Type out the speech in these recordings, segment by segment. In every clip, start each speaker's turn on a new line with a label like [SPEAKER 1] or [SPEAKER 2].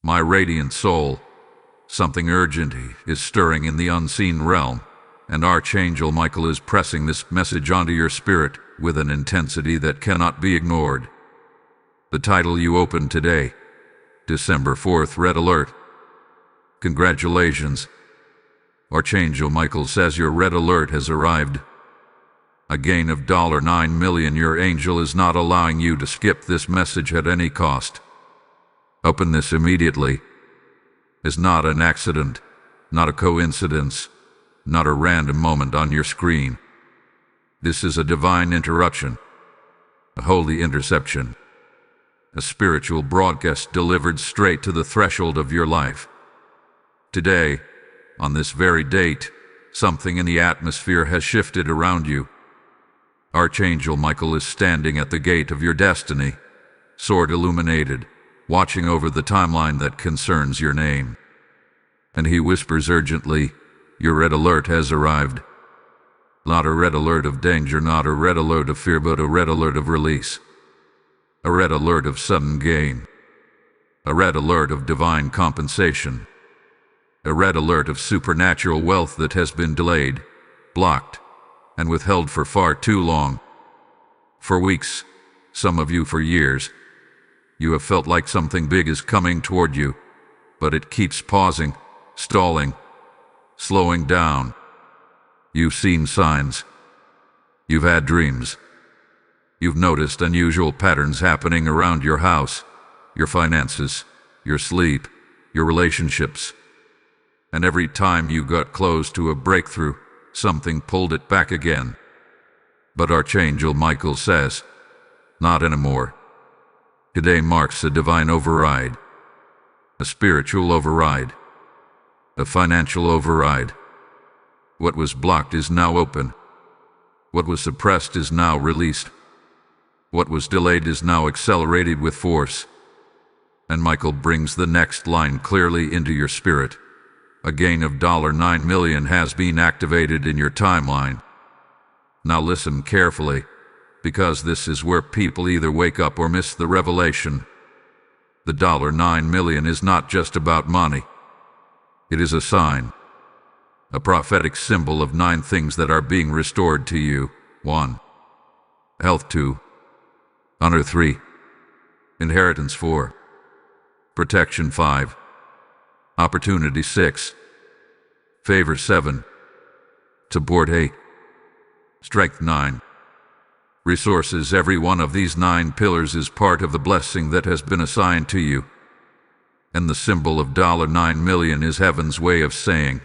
[SPEAKER 1] My radiant soul, something urgent is stirring in the unseen realm, and Archangel Michael is pressing this message onto your spirit with an intensity that cannot be ignored. The title you opened today, December 4th, Red Alert. Congratulations. Archangel Michael says your red alert has arrived. A gain of $9 million. Your angel is not allowing you to skip this message at any cost. Open this immediately. It's not an accident, not a coincidence, not a random moment on your screen. This is a divine interruption, a holy interception, a spiritual broadcast delivered straight to the threshold of your life. Today, on this very date, something in the atmosphere has shifted around you. Archangel Michael is standing at the gate of your destiny, sword illuminated, watching over the timeline that concerns your name. And he whispers urgently, your red alert has arrived. Not a red alert of danger, not a red alert of fear, but a red alert of release. A red alert of sudden gain. A red alert of divine compensation. A red alert of supernatural wealth that has been delayed, blocked, and withheld for far too long. For weeks, some of you for years, you have felt like something big is coming toward you, but it keeps pausing, stalling, slowing down. You've seen signs. You've had dreams. You've noticed unusual patterns happening around your house, your finances, your sleep, your relationships. And every time you got close to a breakthrough, something pulled it back again. But Archangel Michael says, not anymore. Today marks a divine override, a spiritual override, a financial override. What was blocked is now open. What was suppressed is now released. What was delayed is now accelerated with force. And Michael brings the next line clearly into your spirit. A gain of $9 million has been activated in your timeline. Now listen carefully, because this is where people either wake up or miss the revelation. The $9 million is not just about money. It is a sign, a prophetic symbol of 9 things that are being restored to you. 1. Health. 2. Honor. 3. Inheritance. 4. Protection. 5. Opportunity. 6. Favor. 7. Support. 8. Strength. 9. Resources. Every one of these 9 pillars is part of the blessing that has been assigned to you. And the symbol of $9 million is heaven's way of saying,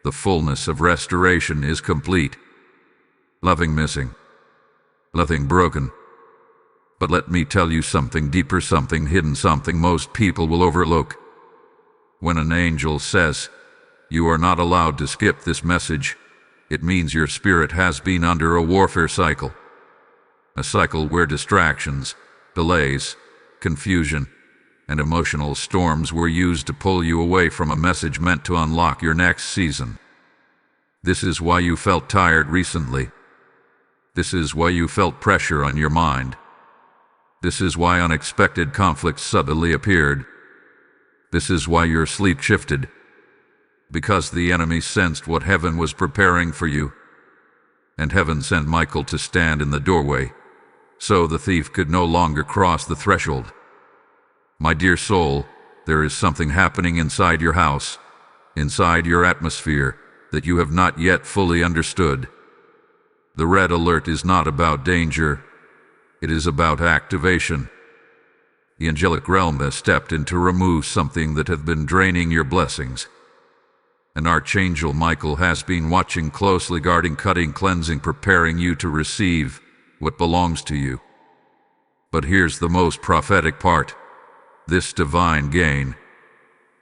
[SPEAKER 1] the fullness of restoration is complete. Nothing missing, nothing broken. But let me tell you something deeper, something hidden, something most people will overlook. When an angel says, you are not allowed to skip this message, it means your spirit has been under a warfare cycle. A cycle where distractions, delays, confusion, and emotional storms were used to pull you away from a message meant to unlock your next season. This is why you felt tired recently. This is why you felt pressure on your mind. This is why unexpected conflicts suddenly appeared. This is why your sleep shifted. Because the enemy sensed what heaven was preparing for you. And heaven sent Michael to stand in the doorway, so the thief could no longer cross the threshold. My dear soul, there is something happening inside your house, inside your atmosphere, that you have not yet fully understood. The red alert is not about danger. It is about activation. The angelic realm has stepped in to remove something that had been draining your blessings. And Archangel Michael has been watching closely, guarding, cutting, cleansing, preparing you to receive what belongs to you. But here's the most prophetic part. This divine gain,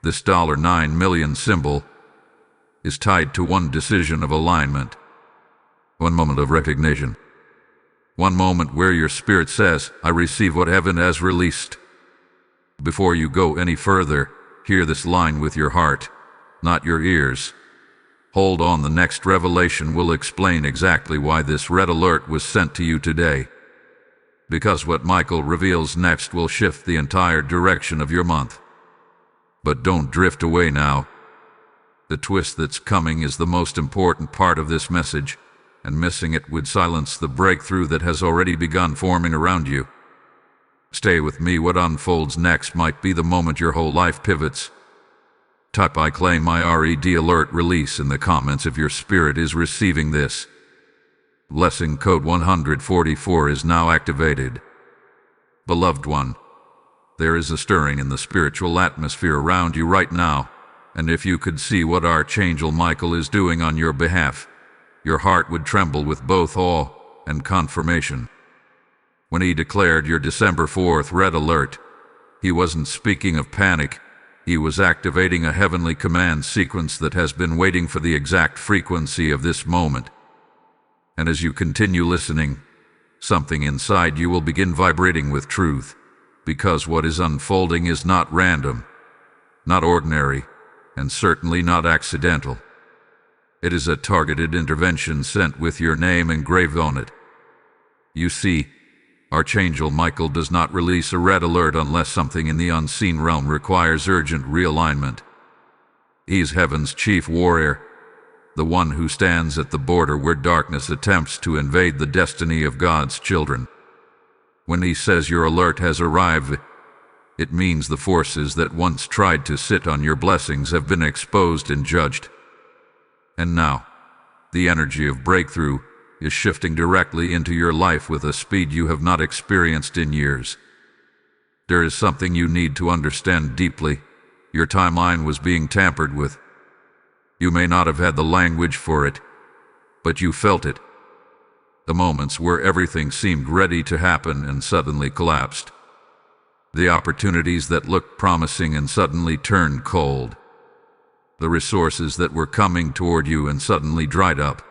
[SPEAKER 1] this $9 million symbol, is tied to one decision of alignment, one moment of recognition, one moment where your spirit says, I receive what heaven has released. Before you go any further, hear this line with your heart, not your ears. Hold on, the next revelation will explain exactly why this red alert was sent to you today. Because what Michael reveals next will shift the entire direction of your month. But don't drift away now. The twist that's coming is the most important part of this message, and missing it would silence the breakthrough that has already begun forming around you. Stay with me. What unfolds next might be the moment your whole life pivots. Type "I claim my RED alert release" in the comments if your spirit is receiving this. Blessing code 144 is now activated. Beloved one, there is a stirring in the spiritual atmosphere around you right now, and if you could see what Archangel Michael is doing on your behalf, your heart would tremble with both awe and confirmation. When he declared your December 4th red alert, he wasn't speaking of panic. He was activating a heavenly command sequence that has been waiting for the exact frequency of this moment. And as you continue listening, something inside you will begin vibrating with truth, because what is unfolding is not random, not ordinary, and certainly not accidental. It is a targeted intervention sent with your name engraved on it. You see, Archangel Michael does not release a red alert unless something in the unseen realm requires urgent realignment. He's heaven's chief warrior, the one who stands at the border where darkness attempts to invade the destiny of God's children. When he says your alert has arrived, it means the forces that once tried to sit on your blessings have been exposed and judged. And now, the energy of breakthrough is shifting directly into your life with a speed you have not experienced in years. There is something you need to understand deeply. Your timeline was being tampered with. You may not have had the language for it, but you felt it. The moments where everything seemed ready to happen and suddenly collapsed. The opportunities that looked promising and suddenly turned cold. The resources that were coming toward you and suddenly dried up.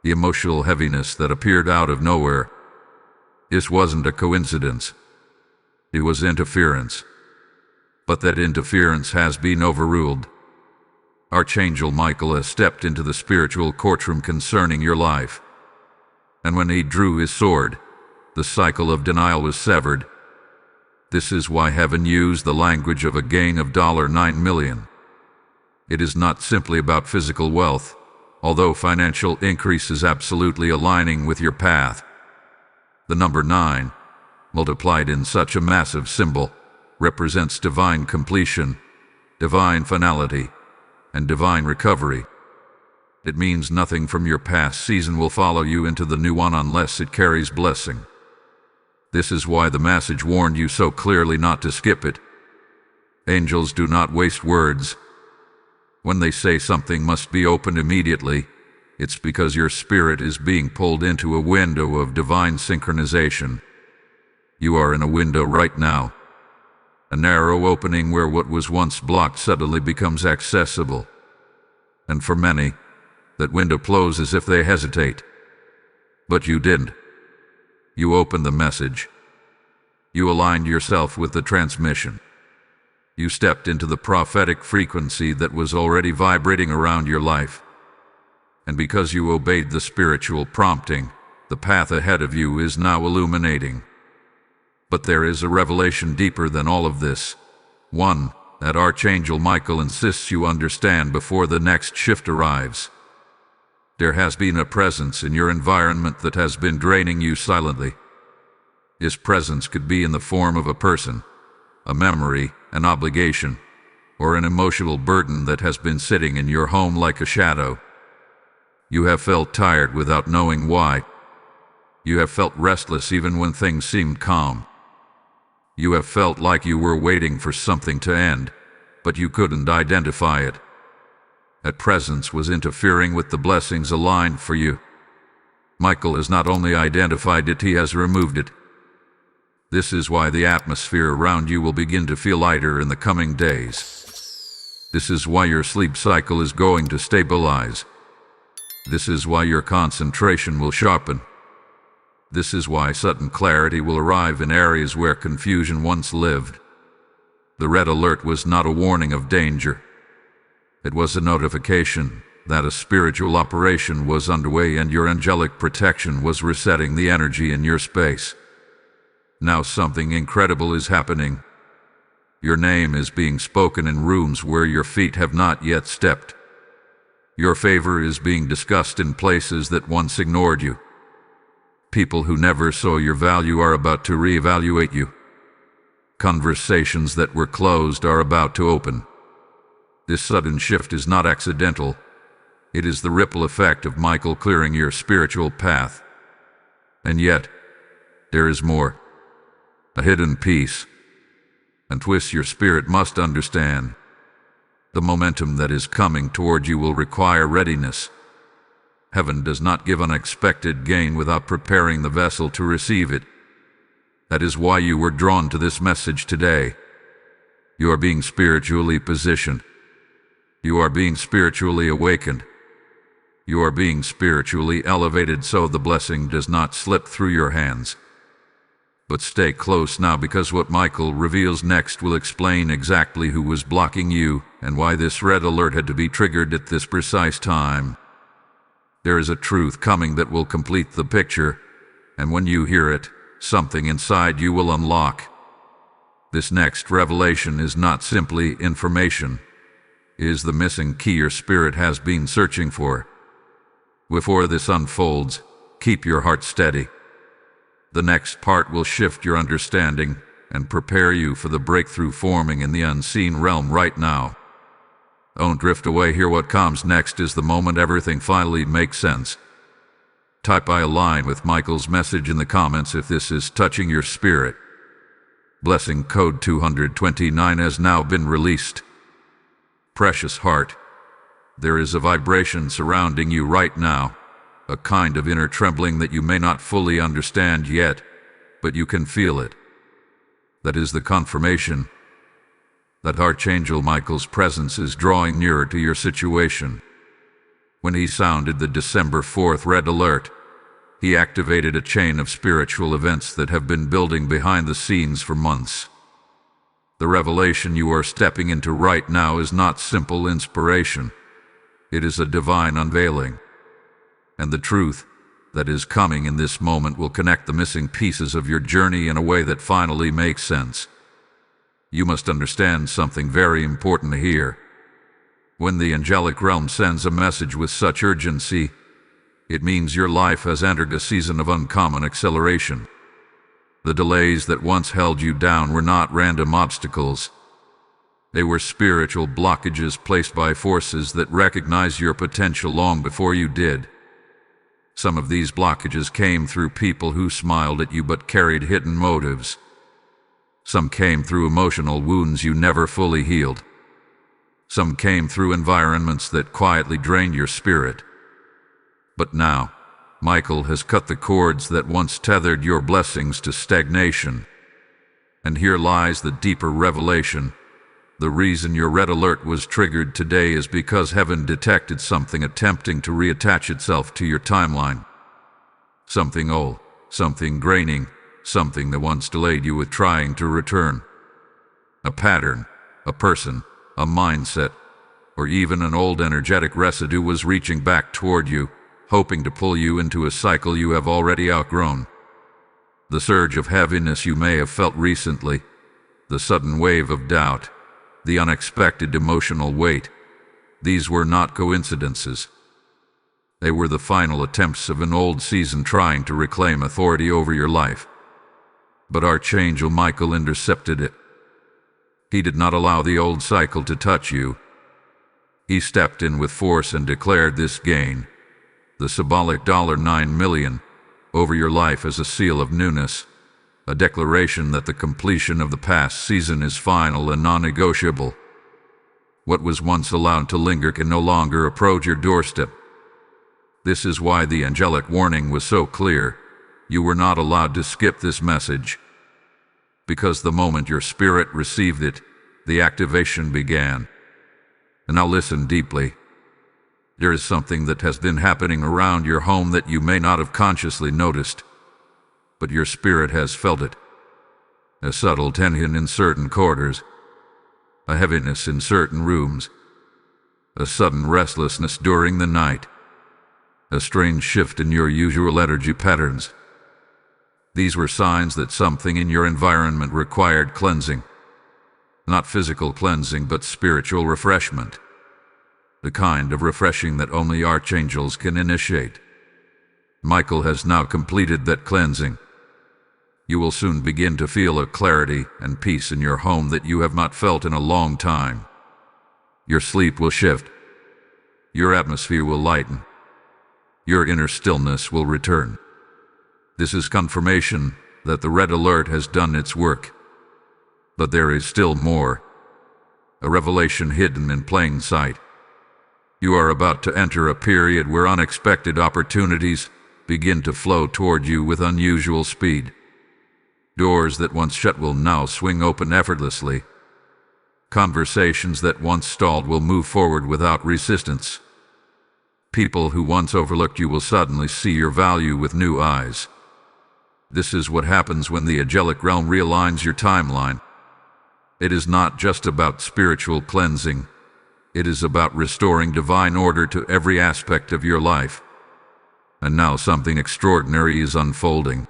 [SPEAKER 1] The emotional heaviness that appeared out of nowhere. This wasn't a coincidence. It was interference. But that interference has been overruled. Archangel Michael has stepped into the spiritual courtroom concerning your life. And when he drew his sword, the cycle of denial was severed. This is why heaven used the language of a gain of $9 million. It is not simply about physical wealth, although financial increase is absolutely aligning with your path. The number 9, multiplied in such a massive symbol, represents divine completion, divine finality, and divine recovery. It means nothing from your past season will follow you into the new one unless it carries blessing. This is why the message warned you so clearly not to skip it. Angels do not waste words. When they say something must be opened immediately, it's because your spirit is being pulled into a window of divine synchronization. You are in a window right now. A narrow opening where what was once blocked suddenly becomes accessible. And for many, that window closes if they hesitate. But you didn't. You opened the message. You aligned yourself with the transmission. You stepped into the prophetic frequency that was already vibrating around your life. And because you obeyed the spiritual prompting, the path ahead of you is now illuminating. But there is a revelation deeper than all of this. One that Archangel Michael insists you understand before the next shift arrives. There has been a presence in your environment that has been draining you silently. His presence could be in the form of a person, a memory, an obligation, or an emotional burden that has been sitting in your home like a shadow. You have felt tired without knowing why. You have felt restless even when things seemed calm. You have felt like you were waiting for something to end, but you couldn't identify it. That presence was interfering with the blessings aligned for you. Michael has not only identified it, he has removed it. This is why the atmosphere around you will begin to feel lighter in the coming days. This is why your sleep cycle is going to stabilize. This is why your concentration will sharpen. This is why sudden clarity will arrive in areas where confusion once lived. The red alert was not a warning of danger. It was a notification that a spiritual operation was underway and your angelic protection was resetting the energy in your space. Now something incredible is happening. Your name is being spoken in rooms where your feet have not yet stepped. Your favor is being discussed in places that once ignored you. People who never saw your value are about to reevaluate you. Conversations that were closed are about to open. This sudden shift is not accidental. It is the ripple effect of Michael clearing your spiritual path. And yet, there is more. A hidden peace and twist your spirit must understand. The momentum that is coming toward you will require readiness. Heaven does not give unexpected gain without preparing the vessel to receive it. That is why you were drawn to this message today. You are being spiritually positioned. You are being spiritually awakened. You are being spiritually elevated so the blessing does not slip through your hands. But stay close now, because what Michael reveals next will explain exactly who was blocking you and why this red alert had to be triggered at this precise time. There is a truth coming that will complete the picture, and when you hear it, something inside you will unlock. This next revelation is not simply information. It is the missing key your spirit has been searching for. Before this unfolds, keep your heart steady. The next part will shift your understanding and prepare you for the breakthrough forming in the unseen realm right now. Don't drift away. Hear what comes next is the moment everything finally makes sense. Type "I align with Michael's message" in the comments if this is touching your spirit. Blessing code 229 has now been released. Precious heart, there is a vibration surrounding you right now. A kind of inner trembling that you may not fully understand yet, but you can feel it. That is the confirmation that Archangel Michael's presence is drawing nearer to your situation. When he sounded the December 4th red alert, he activated a chain of spiritual events that have been building behind the scenes for months. The revelation you are stepping into right now is not simple inspiration. It is a divine unveiling. And the truth that is coming in this moment will connect the missing pieces of your journey in a way that finally makes sense. You must understand something very important here. When the angelic realm sends a message with such urgency, it means your life has entered a season of uncommon acceleration. The delays that once held you down were not random obstacles. They were spiritual blockages placed by forces that recognized your potential long before you did. Some of these blockages came through people who smiled at you but carried hidden motives. Some came through emotional wounds you never fully healed. Some came through environments that quietly drained your spirit. But now, Michael has cut the cords that once tethered your blessings to stagnation. And here lies the deeper revelation. The reason your red alert was triggered today is because heaven detected something attempting to reattach itself to your timeline. Something old, something draining, something that once delayed you with trying to return. A pattern, a person, a mindset, or even an old energetic residue was reaching back toward you, hoping to pull you into a cycle you have already outgrown. The surge of heaviness you may have felt recently, the sudden wave of doubt, the unexpected emotional weight, these were not coincidences. They were the final attempts of an old season trying to reclaim authority over your life. But Archangel Michael intercepted it. He did not allow the old cycle to touch you. He stepped in with force and declared this gain, the symbolic $9 million, over your life as a seal of newness. A declaration that the completion of the past season is final and non-negotiable. What was once allowed to linger can no longer approach your doorstep. This is why the angelic warning was so clear. You were not allowed to skip this message. Because the moment your spirit received it, the activation began. And now listen deeply. There is something that has been happening around your home that you may not have consciously noticed, but your spirit has felt it. A subtle tension in certain quarters, a heaviness in certain rooms, a sudden restlessness during the night, a strange shift in your usual energy patterns. These were signs that something in your environment required cleansing. Not physical cleansing, but spiritual refreshment. The kind of refreshing that only archangels can initiate. Michael has now completed that cleansing. You will soon begin to feel a clarity and peace in your home that you have not felt in a long time. Your sleep will shift. Your atmosphere will lighten. Your inner stillness will return. This is confirmation that the red alert has done its work. But there is still more. A revelation hidden in plain sight. You are about to enter a period where unexpected opportunities begin to flow toward you with unusual speed. Doors that once shut will now swing open effortlessly. Conversations that once stalled will move forward without resistance. People who once overlooked you will suddenly see your value with new eyes. This is what happens when the angelic realm realigns your timeline. It is not just about spiritual cleansing. It is about restoring divine order to every aspect of your life. And now something extraordinary is unfolding.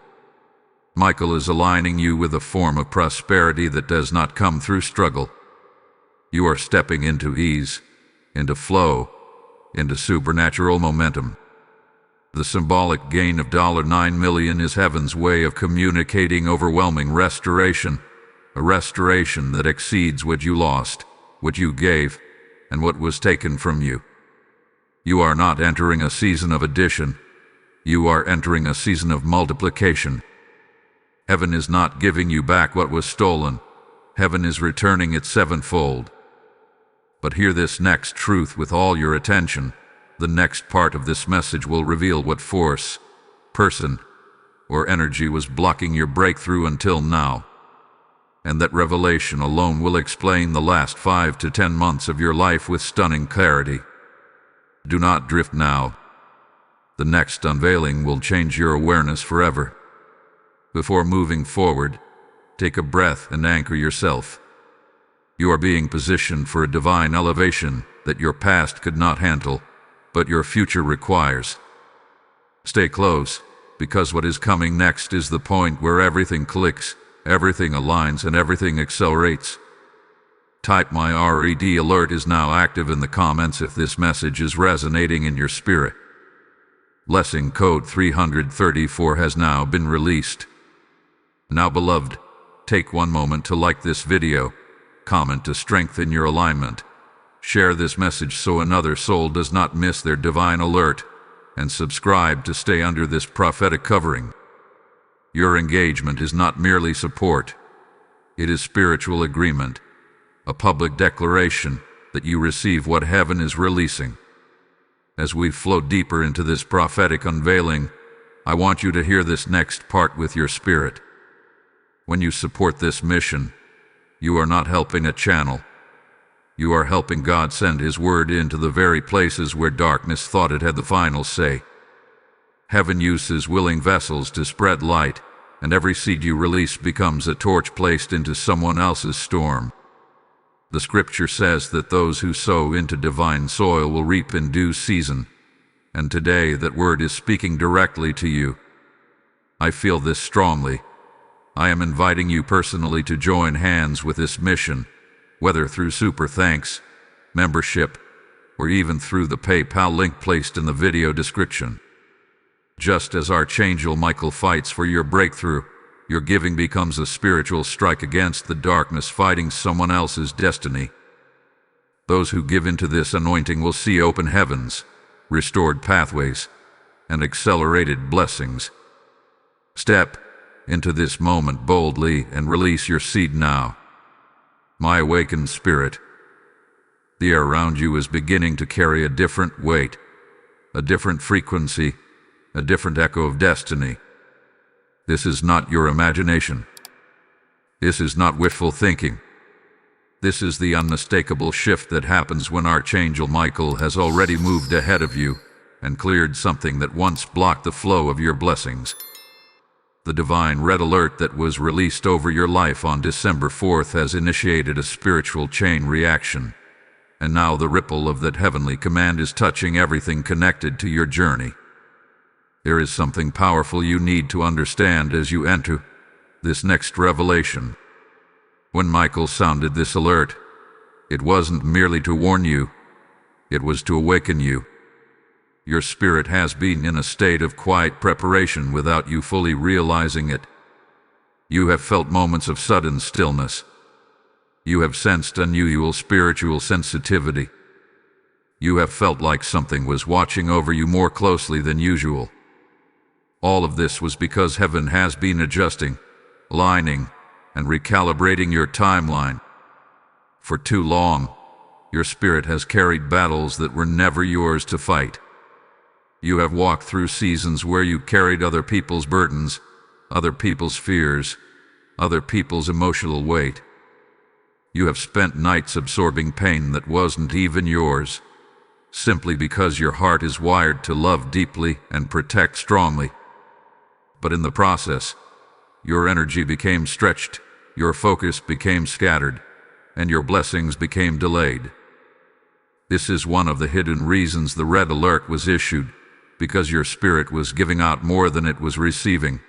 [SPEAKER 1] Michael is aligning you with a form of prosperity that does not come through struggle. You are stepping into ease, into flow, into supernatural momentum. The symbolic gain of $9 million is heaven's way of communicating overwhelming restoration, a restoration that exceeds what you lost, what you gave, and what was taken from you. You are not entering a season of addition. You are entering a season of multiplication. Heaven is not giving you back what was stolen. Heaven is returning it sevenfold. But hear this next truth with all your attention. The next part of this message will reveal what force, person, or energy was blocking your breakthrough until now. And that revelation alone will explain the last 5 to 10 months of your life with stunning clarity. Do not drift now. The next unveiling will change your awareness forever. Before moving forward, take a breath and anchor yourself. You are being positioned for a divine elevation that your past could not handle, but your future requires. Stay close, because what is coming next is the point where everything clicks, everything aligns, and everything accelerates. Type "My RED alert is now active" in the comments if this message is resonating in your spirit. Blessing code 334 has now been released. Now, beloved, take one moment to like this video, comment to strengthen your alignment, share this message so another soul does not miss their divine alert, and subscribe to stay under this prophetic covering. Your engagement is not merely support. It is spiritual agreement, a public declaration that you receive what heaven is releasing. As we flow deeper into this prophetic unveiling, I want you to hear this next part with your spirit. When you support this mission, you are not helping a channel. You are helping God send His word into the very places where darkness thought it had the final say. Heaven uses willing vessels to spread light, and every seed you release becomes a torch placed into someone else's storm. The scripture says that those who sow into divine soil will reap in due season, and today that word is speaking directly to you. I feel this strongly. I am inviting you personally to join hands with this mission, whether through super thanks, membership, or even through the PayPal link placed in the video description. Just as Archangel Michael fights for your breakthrough, your giving becomes a spiritual strike against the darkness fighting someone else's destiny. Those who give into this anointing will see open heavens, restored pathways, and accelerated blessings. Step into this moment boldly and release your seed now. My awakened spirit, the air around you is beginning to carry a different weight, a different frequency, a different echo of destiny. This is not your imagination. This is not wishful thinking. This is the unmistakable shift that happens when Archangel Michael has already moved ahead of you and cleared something that once blocked the flow of your blessings. The divine red alert that was released over your life on December 4th has initiated a spiritual chain reaction, and now the ripple of that heavenly command is touching everything connected to your journey. There is something powerful you need to understand as you enter this next revelation. When Michael sounded this alert, it wasn't merely to warn you, it was to awaken you. Your spirit has been in a state of quiet preparation without you fully realizing it. You have felt moments of sudden stillness. You have sensed unusual spiritual sensitivity. You have felt like something was watching over you more closely than usual. All of this was because heaven has been adjusting, aligning, and recalibrating your timeline. For too long, your spirit has carried battles that were never yours to fight. You have walked through seasons where you carried other people's burdens, other people's fears, other people's emotional weight. You have spent nights absorbing pain that wasn't even yours, simply because your heart is wired to love deeply and protect strongly. But in the process, your energy became stretched, your focus became scattered, and your blessings became delayed. This is one of the hidden reasons the red alert was issued, because your spirit was giving out more than it was receiving.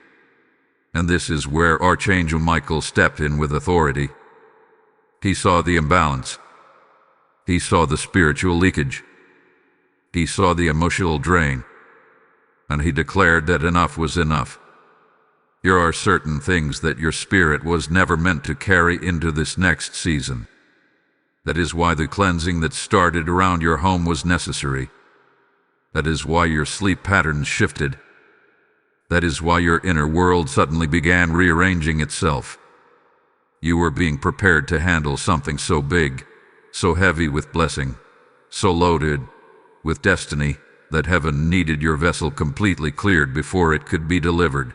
[SPEAKER 1] And this is where Archangel Michael stepped in with authority. He saw the imbalance. He saw the spiritual leakage. He saw the emotional drain. And he declared that enough was enough. There are certain things that your spirit was never meant to carry into this next season. That is why the cleansing that started around your home was necessary. That is why your sleep patterns shifted. That is why your inner world suddenly began rearranging itself. You were being prepared to handle something so big, so heavy with blessing, so loaded with destiny, that heaven needed your vessel completely cleared before it could be delivered.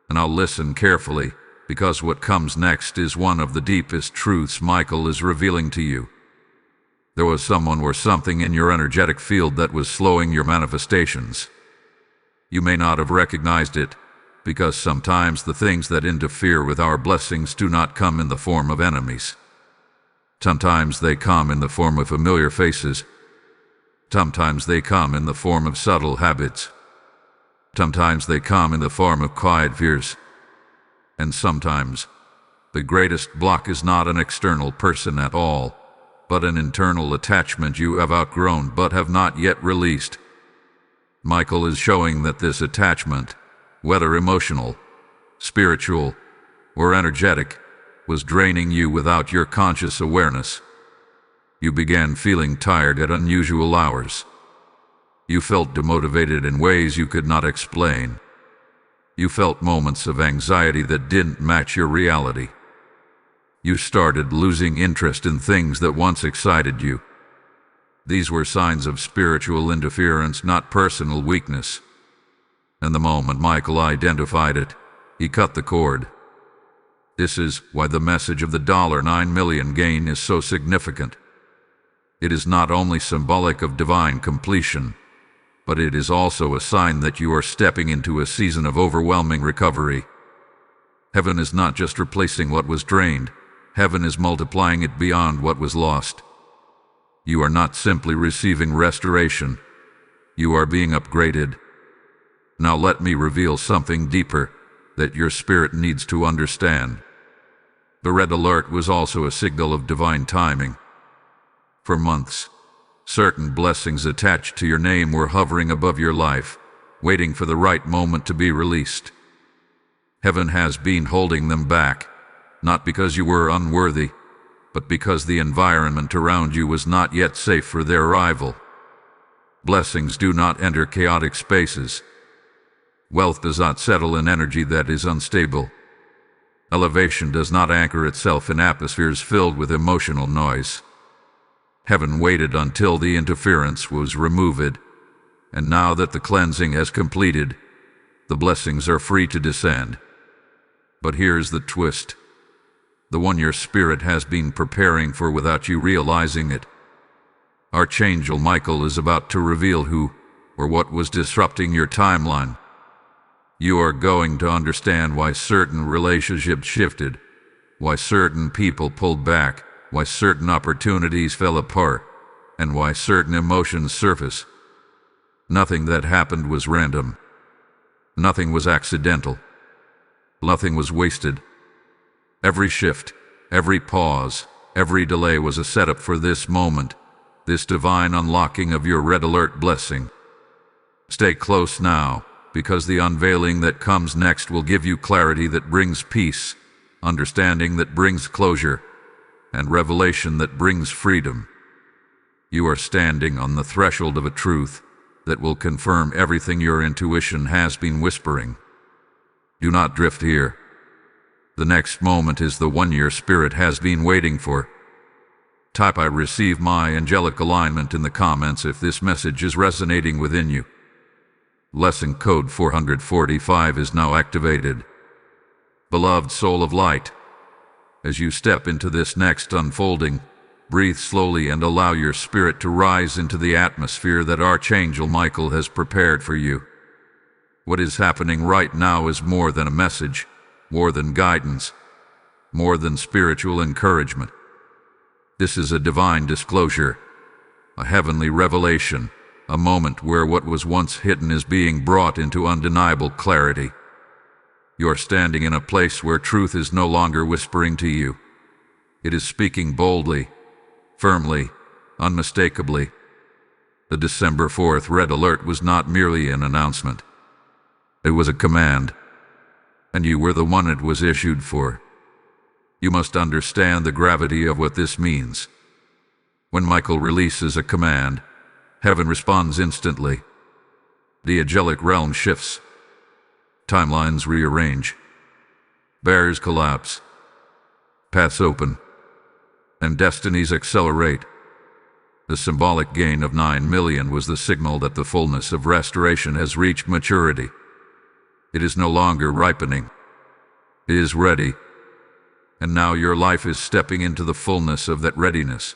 [SPEAKER 1] And I'll listen carefully, because what comes next is one of the deepest truths Michael is revealing to you. There was someone or something in your energetic field that was slowing your manifestations. You may not have recognized it, because sometimes the things that interfere with our blessings do not come in the form of enemies. Sometimes they come in the form of familiar faces. Sometimes they come in the form of subtle habits. Sometimes they come in the form of quiet fears. And sometimes, the greatest block is not an external person at all, but an internal attachment you have outgrown but have not yet released. Michael is showing that this attachment, whether emotional, spiritual, or energetic, was draining you without your conscious awareness. You began feeling tired at unusual hours. You felt demotivated in ways you could not explain. You felt moments of anxiety that didn't match your reality. You started losing interest in things that once excited you. These were signs of spiritual interference, not personal weakness. And the moment Michael identified it, he cut the cord. This is why the message of the $9 million gain is so significant. It is not only symbolic of divine completion, but it is also a sign that you are stepping into a season of overwhelming recovery. Heaven is not just replacing what was drained, heaven is multiplying it beyond what was lost. You are not simply receiving restoration, you are being upgraded. Now let me reveal something deeper that your spirit needs to understand. The red alert was also a signal of divine timing. For months, certain blessings attached to your name were hovering above your life, waiting for the right moment to be released. Heaven has been holding them back, not because you were unworthy, but because the environment around you was not yet safe for their arrival. Blessings do not enter chaotic spaces. Wealth does not settle in energy that is unstable. Elevation does not anchor itself in atmospheres filled with emotional noise. Heaven waited until the interference was removed, and now that the cleansing has completed, the blessings are free to descend. But here's the twist, the one your spirit has been preparing for without you realizing it. Archangel Michael is about to reveal who or what was disrupting your timeline. You are going to understand why certain relationships shifted, why certain people pulled back, why certain opportunities fell apart, and why certain emotions surface. Nothing that happened was random. Nothing was accidental. Nothing was wasted. Every shift, Every pause, every delay was a setup for this moment, this divine unlocking of your red alert blessing. Stay close now, because the unveiling that comes next will give you clarity that brings peace, understanding that brings closure, and revelation that brings freedom. You are standing on the threshold of a truth that will confirm everything your intuition has been whispering. Do not drift here. The next moment is the one your spirit has been waiting for. Type "I receive my angelic alignment" in the comments if this message is resonating within you. Lesson code 445 is now activated. Beloved soul of light, as you step into this next unfolding, breathe slowly and allow your spirit to rise into the atmosphere that Archangel Michael has prepared for you. What is happening right now is more than a message, more than guidance, more than spiritual encouragement. This is a divine disclosure, a heavenly revelation, a moment where what was once hidden is being brought into undeniable clarity. You're standing in a place where truth is no longer whispering to you. It is speaking boldly, firmly, unmistakably. The December 4th red alert was not merely an announcement. It was a command, and you were the one it was issued for. You must understand the gravity of what this means. When Michael releases a command, heaven responds instantly. The angelic realm shifts. Timelines rearrange. Barriers collapse. Paths open. And destinies accelerate. The symbolic gain of 9 million was the signal that the fullness of restoration has reached maturity. It is no longer ripening. It is ready. And now your life is stepping into the fullness of that readiness.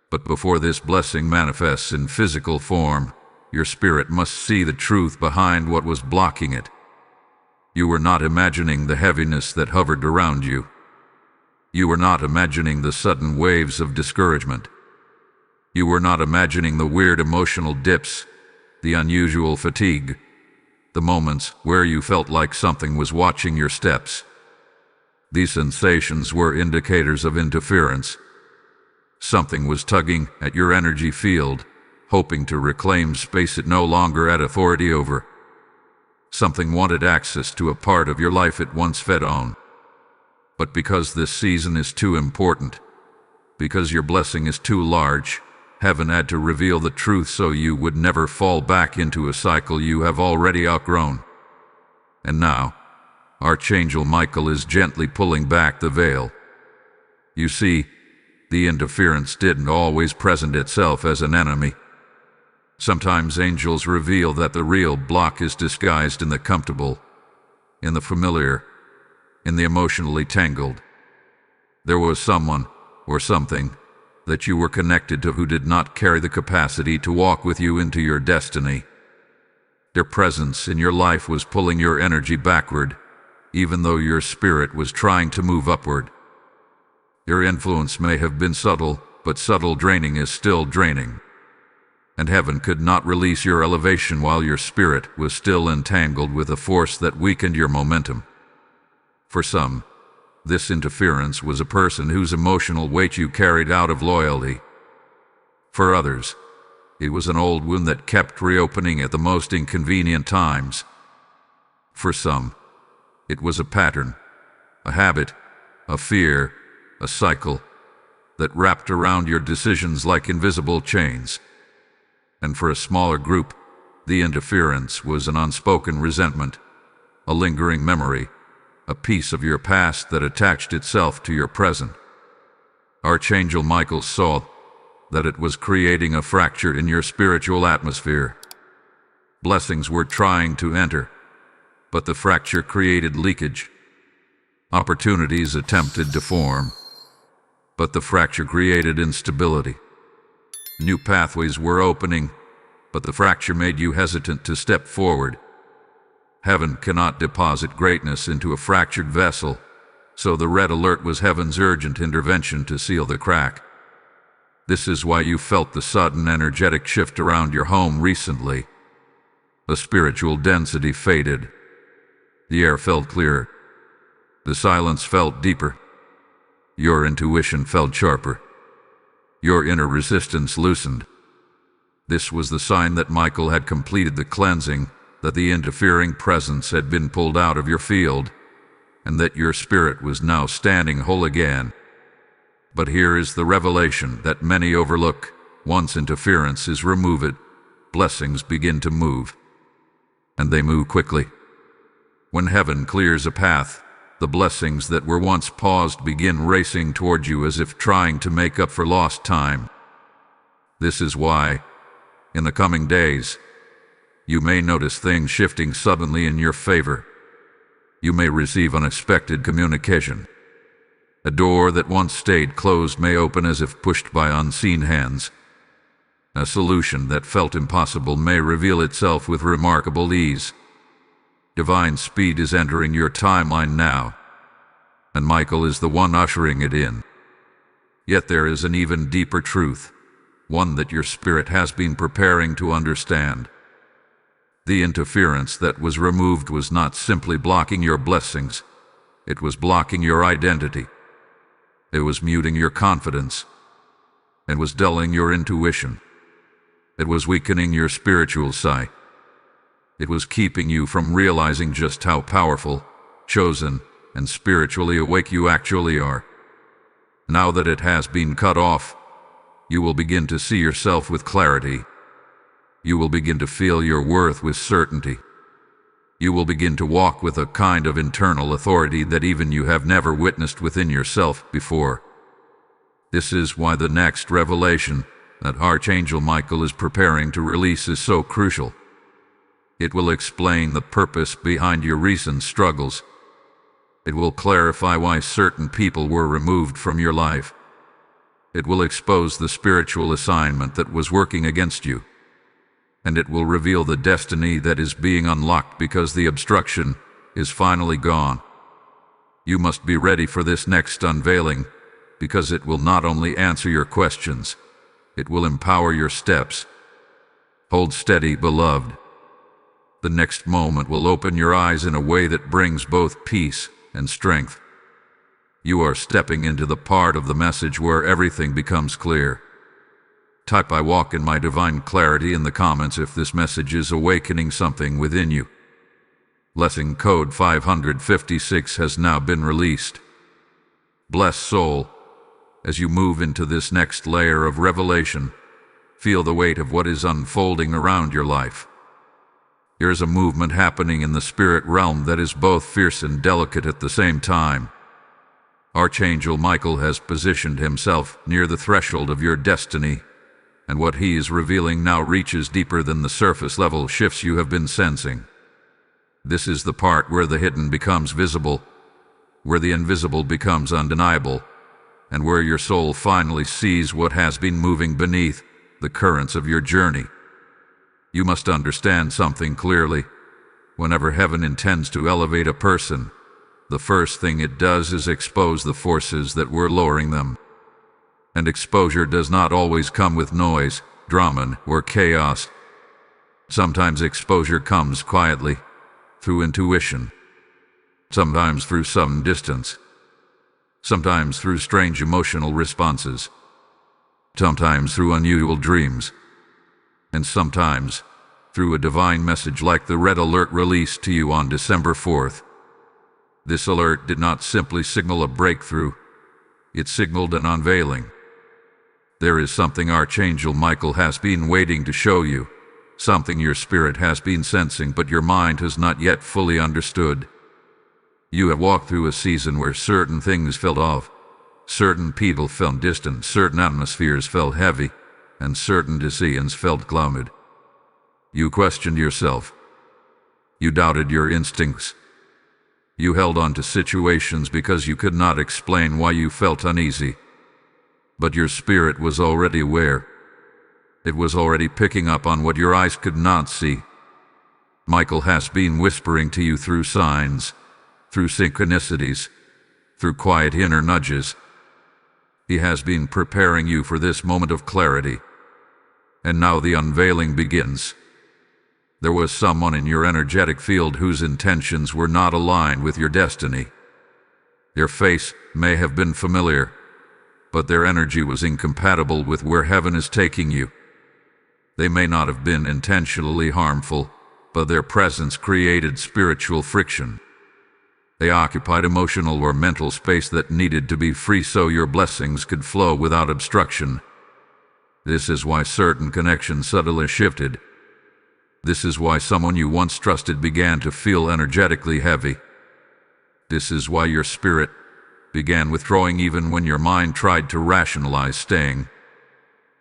[SPEAKER 1] But before this blessing manifests in physical form, your spirit must see the truth behind what was blocking it. You were not imagining the heaviness that hovered around you. You were not imagining the sudden waves of discouragement. You were not imagining the weird emotional dips, the unusual fatigue, the moments where you felt like something was watching your steps. These sensations were indicators of interference. Something was tugging at your energy field, hoping to reclaim space it no longer had authority over. Something wanted access to a part of your life it once fed on. But because this season is too important, because your blessing is too large, heaven had to reveal the truth so you would never fall back into a cycle you have already outgrown. And now, Archangel Michael is gently pulling back the veil. You see, the interference didn't always present itself as an enemy. Sometimes angels reveal that the real block is disguised in the comfortable, in the familiar, in the emotionally tangled. There was someone, or something, that you were connected to who did not carry the capacity to walk with you into your destiny. Their presence in your life was pulling your energy backward, even though your spirit was trying to move upward. Your influence may have been subtle, but subtle draining is still draining. And heaven could not release your elevation while your spirit was still entangled with a force that weakened your momentum. For some, this interference was a person whose emotional weight you carried out of loyalty. For others, it was an old wound that kept reopening at the most inconvenient times. For some, it was a pattern, a habit, a fear, a cycle that wrapped around your decisions like invisible chains. And for a smaller group, the interference was an unspoken resentment, a lingering memory, a piece of your past that attached itself to your present. Archangel Michael saw that it was creating a fracture in your spiritual atmosphere. Blessings were trying to enter, but the fracture created leakage. Opportunities attempted to form, but the fracture created instability. New pathways were opening, but the fracture made you hesitant to step forward. Heaven cannot deposit greatness into a fractured vessel, so the red alert was heaven's urgent intervention to seal the crack. This is why you felt the sudden energetic shift around your home recently. The spiritual density faded. The air felt clearer. The silence felt deeper. Your intuition felt sharper. Your inner resistance loosened. This was the sign that Michael had completed the cleansing, that the interfering presence had been pulled out of your field, and that your spirit was now standing whole again. But here is the revelation that many overlook. Once interference is removed, blessings begin to move. And they move quickly. When heaven clears a path, the blessings that were once paused begin racing toward you as if trying to make up for lost time. This is why, in the coming days, you may notice things shifting suddenly in your favor. You may receive unexpected communication. A door that once stayed closed may open as if pushed by unseen hands. A solution that felt impossible may reveal itself with remarkable ease. Divine speed is entering your timeline now, and Michael is the one ushering it in. Yet there is an even deeper truth, one that your spirit has been preparing to understand. The interference that was removed was not simply blocking your blessings, it was blocking your identity. It was muting your confidence. It was dulling your intuition. It was weakening your spiritual sight. It was keeping you from realizing just how powerful, chosen, and spiritually awake you actually are. Now that it has been cut off, you will begin to see yourself with clarity. You will begin to feel your worth with certainty. You will begin to walk with a kind of internal authority that even you have never witnessed within yourself before. This is why the next revelation that Archangel Michael is preparing to release is so crucial. It will explain the purpose behind your recent struggles. It will clarify why certain people were removed from your life. It will expose the spiritual assignment that was working against you. And it will reveal the destiny that is being unlocked because the obstruction is finally gone. You must be ready for this next unveiling, because it will not only answer your questions, it will empower your steps. Hold steady, beloved. The next moment will open your eyes in a way that brings both peace and strength. You are stepping into the part of the message where everything becomes clear. Type "I walk in my divine clarity" in the comments if this message is awakening something within you. Blessing code 556 has now been released. Bless soul. As you move into this next layer of revelation, feel the weight of what is unfolding around your life. There is a movement happening in the spirit realm that is both fierce and delicate at the same time. Archangel Michael has positioned himself near the threshold of your destiny, and what he is revealing now reaches deeper than the surface level shifts you have been sensing. This is the part where the hidden becomes visible, where the invisible becomes undeniable, and where your soul finally sees what has been moving beneath the currents of your journey. You must understand something clearly. Whenever heaven intends to elevate a person, the first thing it does is expose the forces that were lowering them. And exposure does not always come with noise, drama, or chaos. Sometimes exposure comes quietly, through intuition. Sometimes through some distance. Sometimes through strange emotional responses. Sometimes through unusual dreams. And sometimes through a divine message like the red alert released to you on December 4th. This alert did not simply signal a breakthrough, it signaled an unveiling. There is something Archangel Michael has been waiting to show you, something your spirit has been sensing but your mind has not yet fully understood. You have walked through a season where certain things felt off, certain people felt distant, certain atmospheres felt heavy, and certain decisions felt clouded. You questioned yourself. You doubted your instincts. You held on to situations because you could not explain why you felt uneasy. But your spirit was already aware. It was already picking up on what your eyes could not see. Michael has been whispering to you through signs, through synchronicities, through quiet inner nudges. He has been preparing you for this moment of clarity. And now the unveiling begins. There was someone in your energetic field whose intentions were not aligned with your destiny. Their face may have been familiar, but their energy was incompatible with where heaven is taking you. They may not have been intentionally harmful, but their presence created spiritual friction. They occupied emotional or mental space that needed to be free so your blessings could flow without obstruction. This is why certain connections subtly shifted. This is why someone you once trusted began to feel energetically heavy. This is why your spirit began withdrawing even when your mind tried to rationalize staying.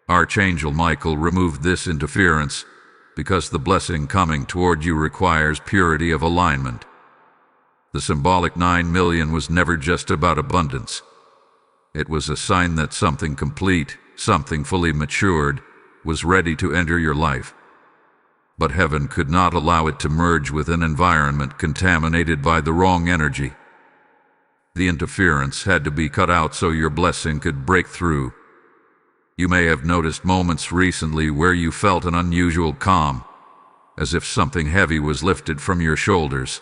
[SPEAKER 1] Archangel Michael removed this interference because the blessing coming toward you requires purity of alignment. The symbolic 9 million was never just about abundance. It was a sign that something complete, something fully matured, was ready to enter your life. But heaven could not allow it to merge with an environment contaminated by the wrong energy. The interference had to be cut out so your blessing could break through. You may have noticed moments recently where you felt an unusual calm, as if something heavy was lifted from your shoulders.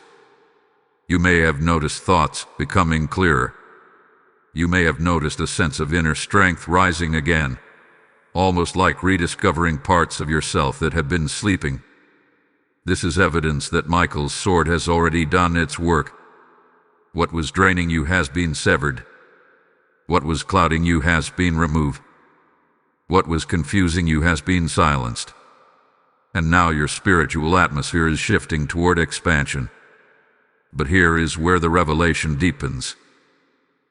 [SPEAKER 1] You may have noticed thoughts becoming clearer. You may have noticed a sense of inner strength rising again, almost like rediscovering parts of yourself that had been sleeping. This is evidence that Michael's sword has already done its work. What was draining you has been severed. What was clouding you has been removed. What was confusing you has been silenced. And now your spiritual atmosphere is shifting toward expansion. But here is where the revelation deepens.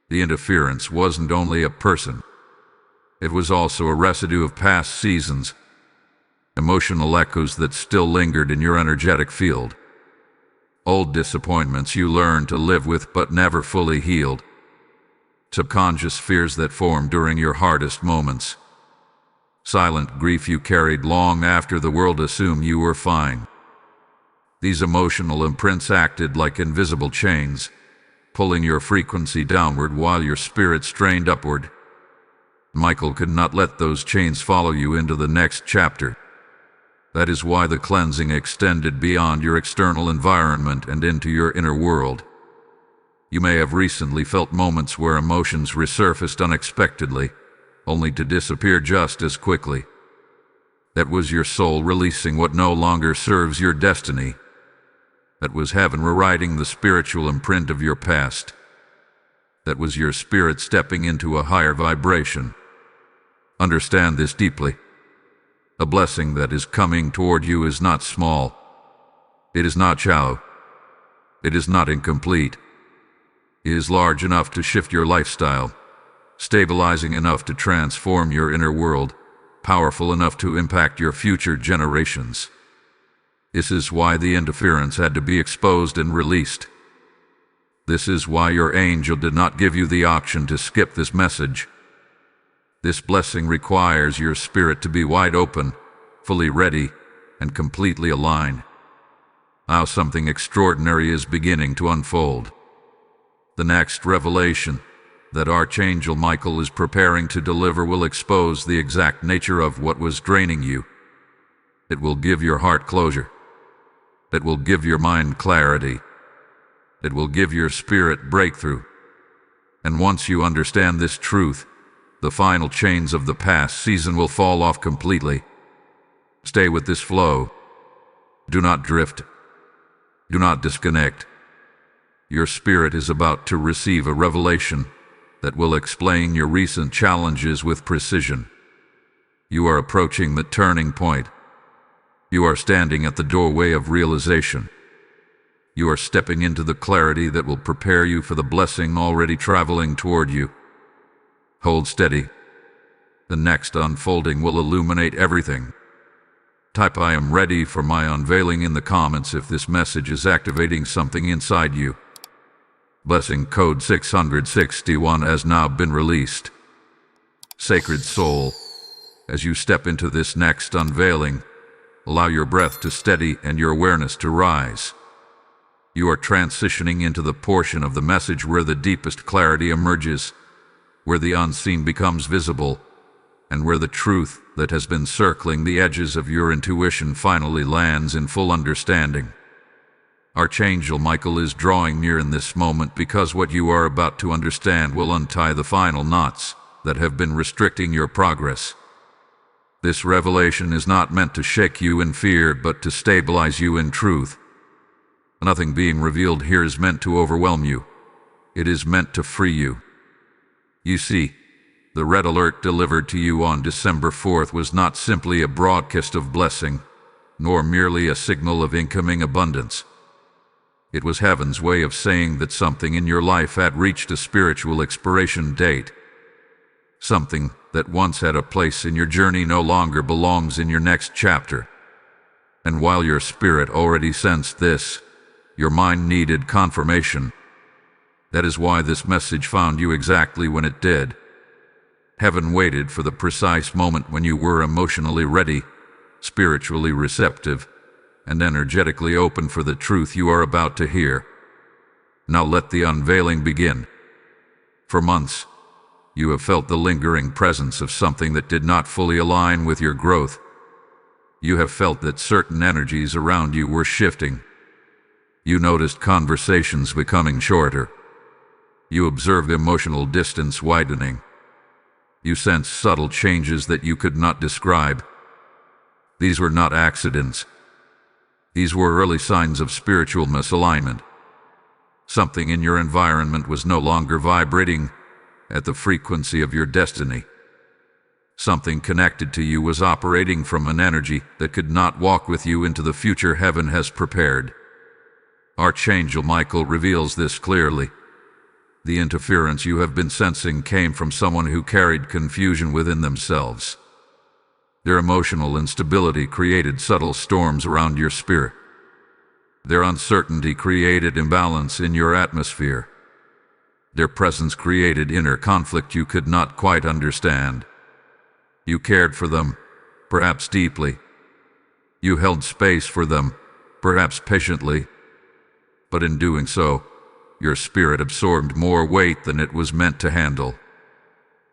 [SPEAKER 1] The interference wasn't only a person. It was also a residue of past seasons, emotional echoes that still lingered in your energetic field. Old disappointments you learned to live with but never fully healed. Subconscious fears that formed during your hardest moments. Silent grief you carried long after the world assumed you were fine. These emotional imprints acted like invisible chains, pulling your frequency downward while your spirit strained upward. Michael could not let those chains follow you into the next chapter. That is why the cleansing extended beyond your external environment and into your inner world. You may have recently felt moments where emotions resurfaced unexpectedly, only to disappear just as quickly. That was your soul releasing what no longer serves your destiny. That was heaven rewriting the spiritual imprint of your past. That was your spirit stepping into a higher vibration. Understand this deeply. A blessing that is coming toward you is not small. It is not shallow. It is not incomplete. It is large enough to shift your lifestyle, stabilizing enough to transform your inner world, powerful enough to impact your future generations. This is why the interference had to be exposed and released. This is why your angel did not give you the option to skip this message. This blessing requires your spirit to be wide open, fully ready, and completely aligned. Now something extraordinary is beginning to unfold. The next revelation that Archangel Michael is preparing to deliver will expose the exact nature of what was draining you. It will give your heart closure. It will give your mind clarity. It will give your spirit breakthrough. And once you understand this truth, the final chains of the past season will fall off completely. Stay with this flow. Do not drift. Do not disconnect. Your spirit is about to receive a revelation that will explain your recent challenges with precision. You are approaching the turning point. You are standing at the doorway of realization. You are stepping into the clarity that will prepare you for the blessing already traveling toward you. Hold steady. The next unfolding will illuminate everything. Type "I am ready" for my unveiling in the comments if this message is activating something inside you. Blessing code 661 has now been released. Sacred soul, as you step into this next unveiling, allow your breath to steady and your awareness to rise. You are transitioning into the portion of the message where the deepest clarity emerges, where the unseen becomes visible, and where the truth that has been circling the edges of your intuition finally lands in full understanding. Archangel Michael is drawing near in this moment because what you are about to understand will untie the final knots that have been restricting your progress. This revelation is not meant to shake you in fear, but to stabilize you in truth. Nothing being revealed here is meant to overwhelm you. It is meant to free you. You see, the red alert delivered to you on December 4th was not simply a broadcast of blessing, nor merely a signal of incoming abundance. It was heaven's way of saying that something in your life had reached a spiritual expiration date. Something that once had a place in your journey no longer belongs in your next chapter. And while your spirit already sensed this, your mind needed confirmation. That is why this message found you exactly when it did. Heaven waited for the precise moment when you were emotionally ready, spiritually receptive, and energetically open for the truth you are about to hear. Now let the unveiling begin. For months, you have felt the lingering presence of something that did not fully align with your growth. You have felt that certain energies around you were shifting. You noticed conversations becoming shorter. You observed emotional distance widening. You sensed subtle changes that you could not describe. These were not accidents. These were early signs of spiritual misalignment. Something in your environment was no longer vibrating at the frequency of your destiny. Something connected to you was operating from an energy that could not walk with you into the future heaven has prepared. Archangel Michael reveals this clearly. The interference you have been sensing came from someone who carried confusion within themselves. Their emotional instability created subtle storms around your spirit. Their uncertainty created imbalance in your atmosphere. Their presence created inner conflict you could not quite understand. You cared for them, perhaps deeply. You held space for them, perhaps patiently. But in doing so, your spirit absorbed more weight than it was meant to handle.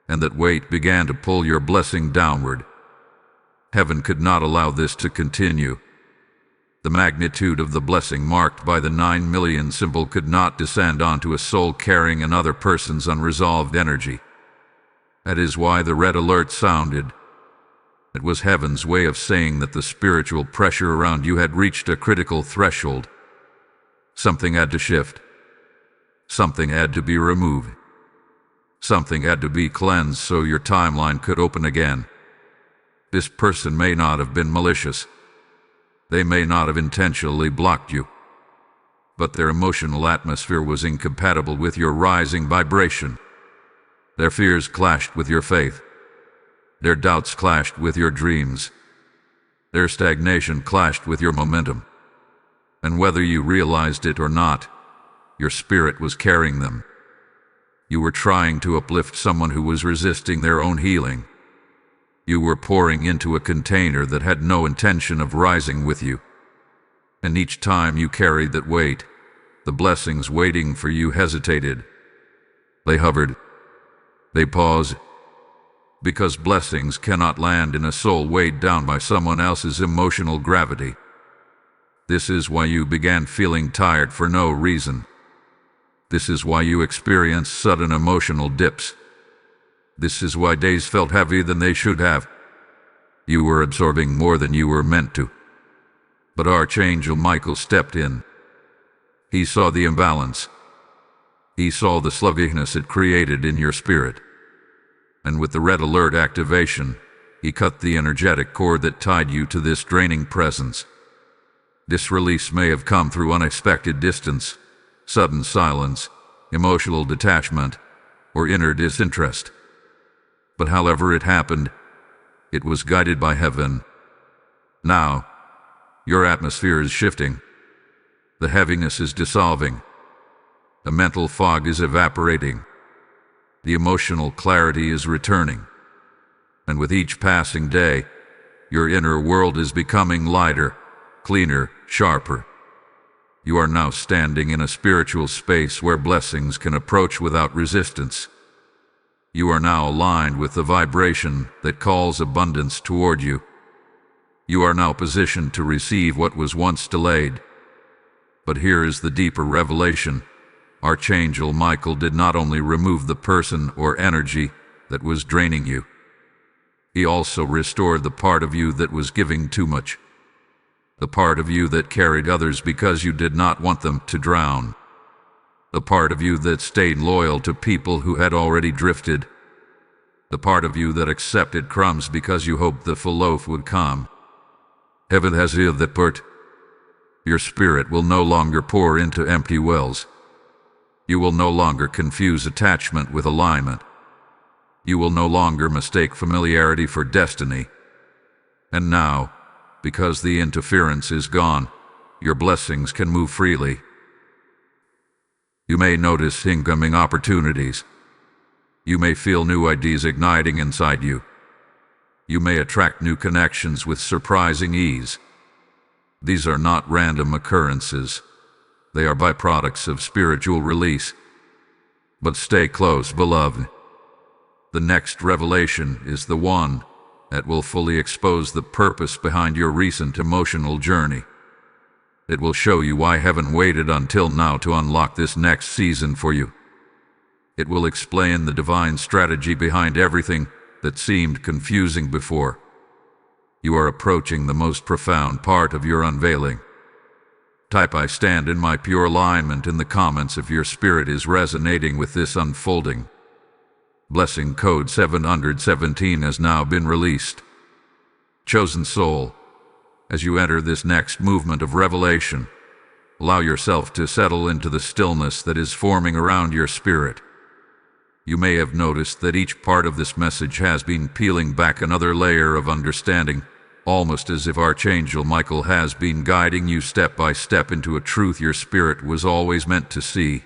[SPEAKER 1] And that weight began to pull your blessing downward. Heaven could not allow this to continue. The magnitude of the blessing marked by the 9 million symbol could not descend onto a soul carrying another person's unresolved energy. That is why the red alert sounded. It was heaven's way of saying that the spiritual pressure around you had reached a critical threshold. Something had to shift. Something had to be removed. Something had to be cleansed so your timeline could open again. This person may not have been malicious. They may not have intentionally blocked you. But their emotional atmosphere was incompatible with your rising vibration. Their fears clashed with your faith. Their doubts clashed with your dreams. Their stagnation clashed with your momentum. And whether you realized it or not, your spirit was carrying them. You were trying to uplift someone who was resisting their own healing. You were pouring into a container that had no intention of rising with you. And each time you carried that weight, the blessings waiting for you hesitated. They hovered. They paused. Because blessings cannot land in a soul weighed down by someone else's emotional gravity. This is why you began feeling tired for no reason. This is why you experienced sudden emotional dips. This is why days felt heavier than they should have. You were absorbing more than you were meant to. But Archangel Michael stepped in. He saw the imbalance. He saw the sluggishness it created in your spirit. And with the red alert activation, he cut the energetic cord that tied you to this draining presence. This release may have come through unexpected distance, sudden silence, emotional detachment, or inner disinterest. But however it happened, it was guided by heaven. Now, your atmosphere is shifting. The heaviness is dissolving. The mental fog is evaporating. The emotional clarity is returning. And with each passing day, your inner world is becoming lighter, cleaner, sharper. You are now standing in a spiritual space where blessings can approach without resistance. You are now aligned with the vibration that calls abundance toward you. You are now positioned to receive what was once delayed. But here is the deeper revelation. Archangel Michael did not only remove the person or energy that was draining you, he also restored the part of you that was giving too much. The part of you that carried others because you did not want them to drown. The part of you that stayed loyal to people who had already drifted. The part of you that accepted crumbs because you hoped the full loaf would come. Heaven has healed that part. Your spirit will no longer pour into empty wells. You will no longer confuse attachment with alignment. You will no longer mistake familiarity for destiny. And now, because the interference is gone, your blessings can move freely. You may notice incoming opportunities. You may feel new ideas igniting inside you. You may attract new connections with surprising ease. These are not random occurrences. They are byproducts of spiritual release. But stay close, beloved. The next revelation is the one that will fully expose the purpose behind your recent emotional journey. It will show you why heaven waited until now to unlock this next season for you. It will explain the divine strategy behind everything that seemed confusing before. You are approaching the most profound part of your unveiling. Type "I stand in my pure alignment" in the comments if your spirit is resonating with this unfolding. Blessing code 717 has now been released. Chosen soul, as you enter this next movement of revelation, allow yourself to settle into the stillness that is forming around your spirit. You may have noticed that each part of this message has been peeling back another layer of understanding, almost as if Archangel Michael has been guiding you step by step into a truth your spirit was always meant to see.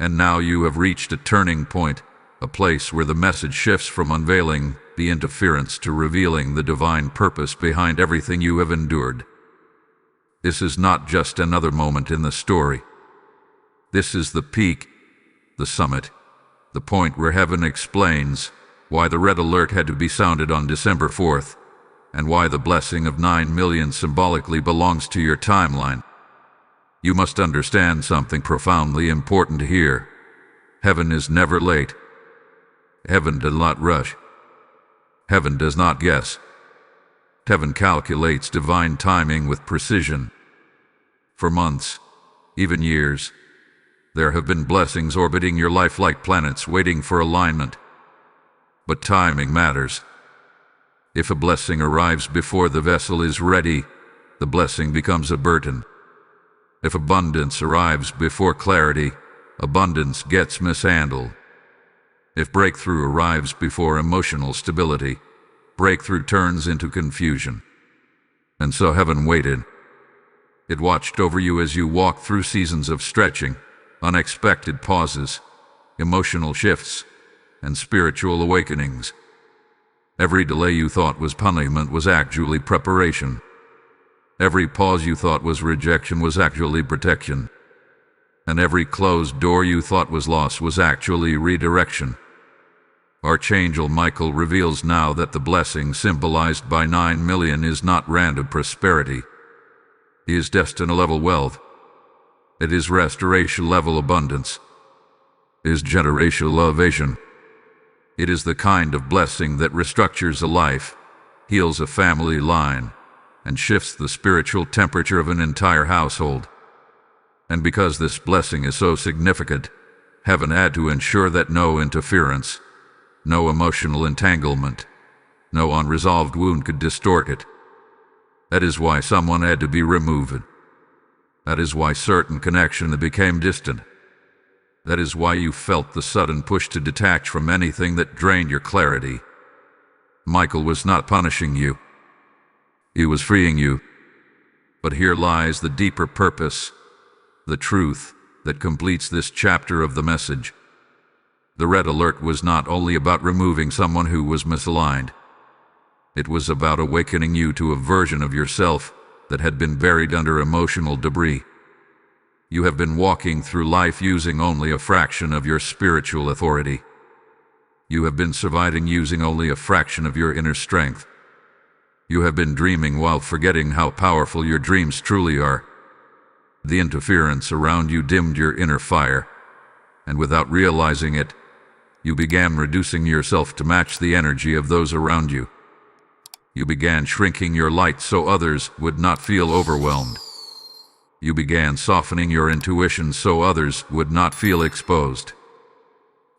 [SPEAKER 1] And now you have reached a turning point, a place where the message shifts from unveiling the interference to revealing the divine purpose behind everything you have endured. This is not just another moment in the story. This is the peak, the summit, the point where heaven explains why the red alert had to be sounded on December 4th, and why the blessing of 9 million symbolically belongs to your timeline. You must understand something profoundly important here. Heaven is never late. Heaven does not rush. Heaven does not guess. Heaven calculates divine timing with precision. For months, even years, there have been blessings orbiting your life like planets waiting for alignment. But timing matters. If a blessing arrives before the vessel is ready, the blessing becomes a burden. If abundance arrives before clarity, abundance gets mishandled. If breakthrough arrives before emotional stability, breakthrough turns into confusion. And so heaven waited. It watched over you as you walked through seasons of stretching, unexpected pauses, emotional shifts, and spiritual awakenings. Every delay you thought was punishment was actually preparation. Every pause you thought was rejection was actually protection. And every closed door you thought was loss was actually redirection. Archangel Michael reveals now that the blessing symbolized by 9 million is not random prosperity. It is destiny-level wealth. It is restoration-level abundance. It is generational elevation. It is the kind of blessing that restructures a life, heals a family line, and shifts the spiritual temperature of an entire household. And because this blessing is so significant, heaven had to ensure that no interference, no emotional entanglement, no unresolved wound could distort it. That is why someone had to be removed. That is why certain connection became distant. That is why you felt the sudden push to detach from anything that drained your clarity. Michael was not punishing you. He was freeing you. But here lies the deeper purpose, the truth that completes this chapter of the message. The red alert was not only about removing someone who was misaligned. It was about awakening you to a version of yourself that had been buried under emotional debris. You have been walking through life using only a fraction of your spiritual authority. You have been surviving using only a fraction of your inner strength. You have been dreaming while forgetting how powerful your dreams truly are. The interference around you dimmed your inner fire, and without realizing it, you began reducing yourself to match the energy of those around you. You began shrinking your light so others would not feel overwhelmed. You began softening your intuition so others would not feel exposed.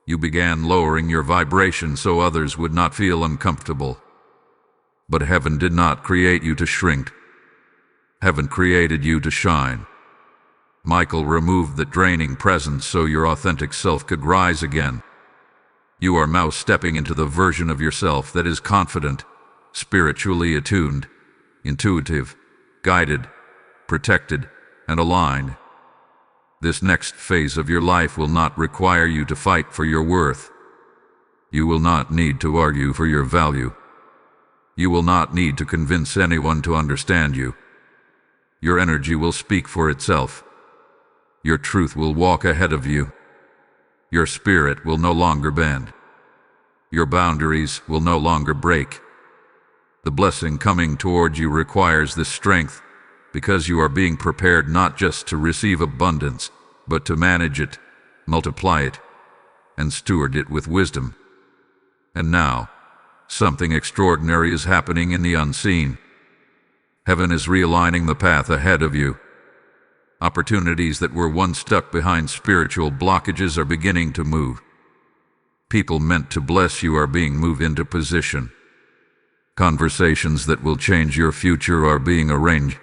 [SPEAKER 1] You began lowering your vibration so others would not feel uncomfortable. But heaven did not create you to shrink. Heaven created you to shine. Michael removed the draining presence so your authentic self could rise again. You are now stepping into the version of yourself that is confident, spiritually attuned, intuitive, guided, protected, and aligned. This next phase of your life will not require you to fight for your worth. You will not need to argue for your value. You will not need to convince anyone to understand you. Your energy will speak for itself. Your truth will walk ahead of you. Your spirit will no longer bend. Your boundaries will no longer break. The blessing coming toward you requires this strength because you are being prepared not just to receive abundance, but to manage it, multiply it, and steward it with wisdom. And now, something extraordinary is happening in the unseen. Heaven is realigning the path ahead of you. Opportunities that were once stuck behind spiritual blockages are beginning to move. People meant to bless you are being moved into position. Conversations that will change your future are being arranged.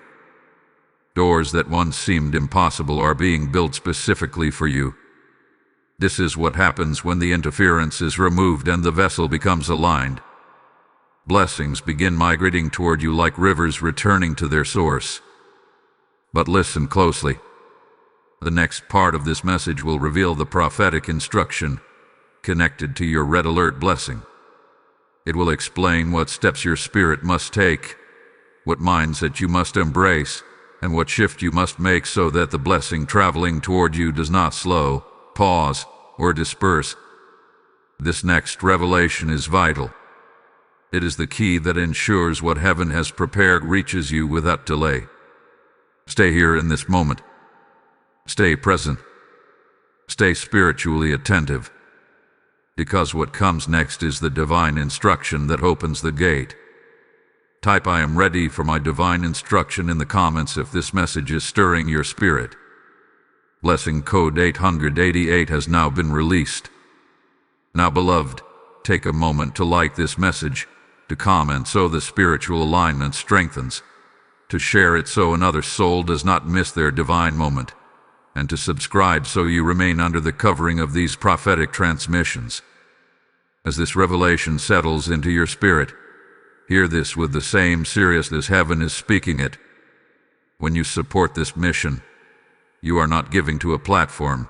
[SPEAKER 1] Doors that once seemed impossible are being built specifically for you. This is what happens when the interference is removed and the vessel becomes aligned. Blessings begin migrating toward you like rivers returning to their source. But listen closely. The next part of this message will reveal the prophetic instruction connected to your red alert blessing. It will explain what steps your spirit must take, what mindset you must embrace, and what shift you must make so that the blessing traveling toward you does not slow, pause, or disperse. This next revelation is vital. It is the key that ensures what heaven has prepared reaches you without delay. Stay here in this moment. Stay present. Stay spiritually attentive. Because what comes next is the divine instruction that opens the gate. Type "I am ready for my divine instruction" in the comments if this message is stirring your spirit. Blessing code 888 has now been released. Now, beloved, take a moment to like this message, to comment so the spiritual alignment strengthens, to share it so another soul does not miss their divine moment, and to subscribe so you remain under the covering of these prophetic transmissions. As this revelation settles into your spirit, hear this with the same seriousness heaven is speaking it. When you support this mission, you are not giving to a platform.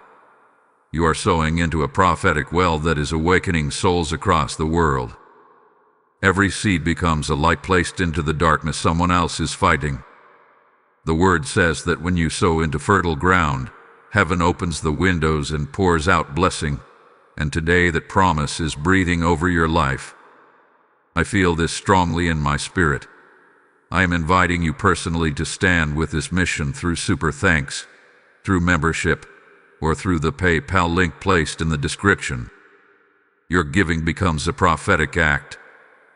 [SPEAKER 1] You are sowing into a prophetic well that is awakening souls across the world. Every seed becomes a light placed into the darkness someone else is fighting. The word says that when you sow into fertile ground, heaven opens the windows and pours out blessing, and today that promise is breathing over your life. I feel this strongly in my spirit. I am inviting you personally to stand with this mission through super thanks, through membership, or through the PayPal link placed in the description. Your giving becomes a prophetic act,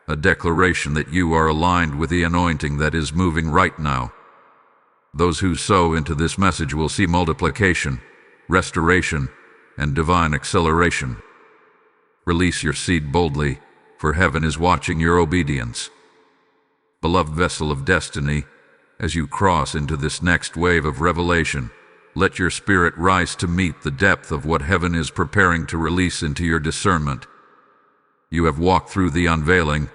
[SPEAKER 1] a declaration that you are aligned with the anointing that is moving right now. Those who sow into this message will see multiplication, restoration, and divine acceleration. Release your seed boldly, for heaven is watching your obedience. Beloved vessel of destiny, as you cross into this next wave of revelation, let your spirit rise to meet the depth of what heaven is preparing to release into your discernment. You have walked through the unveiling,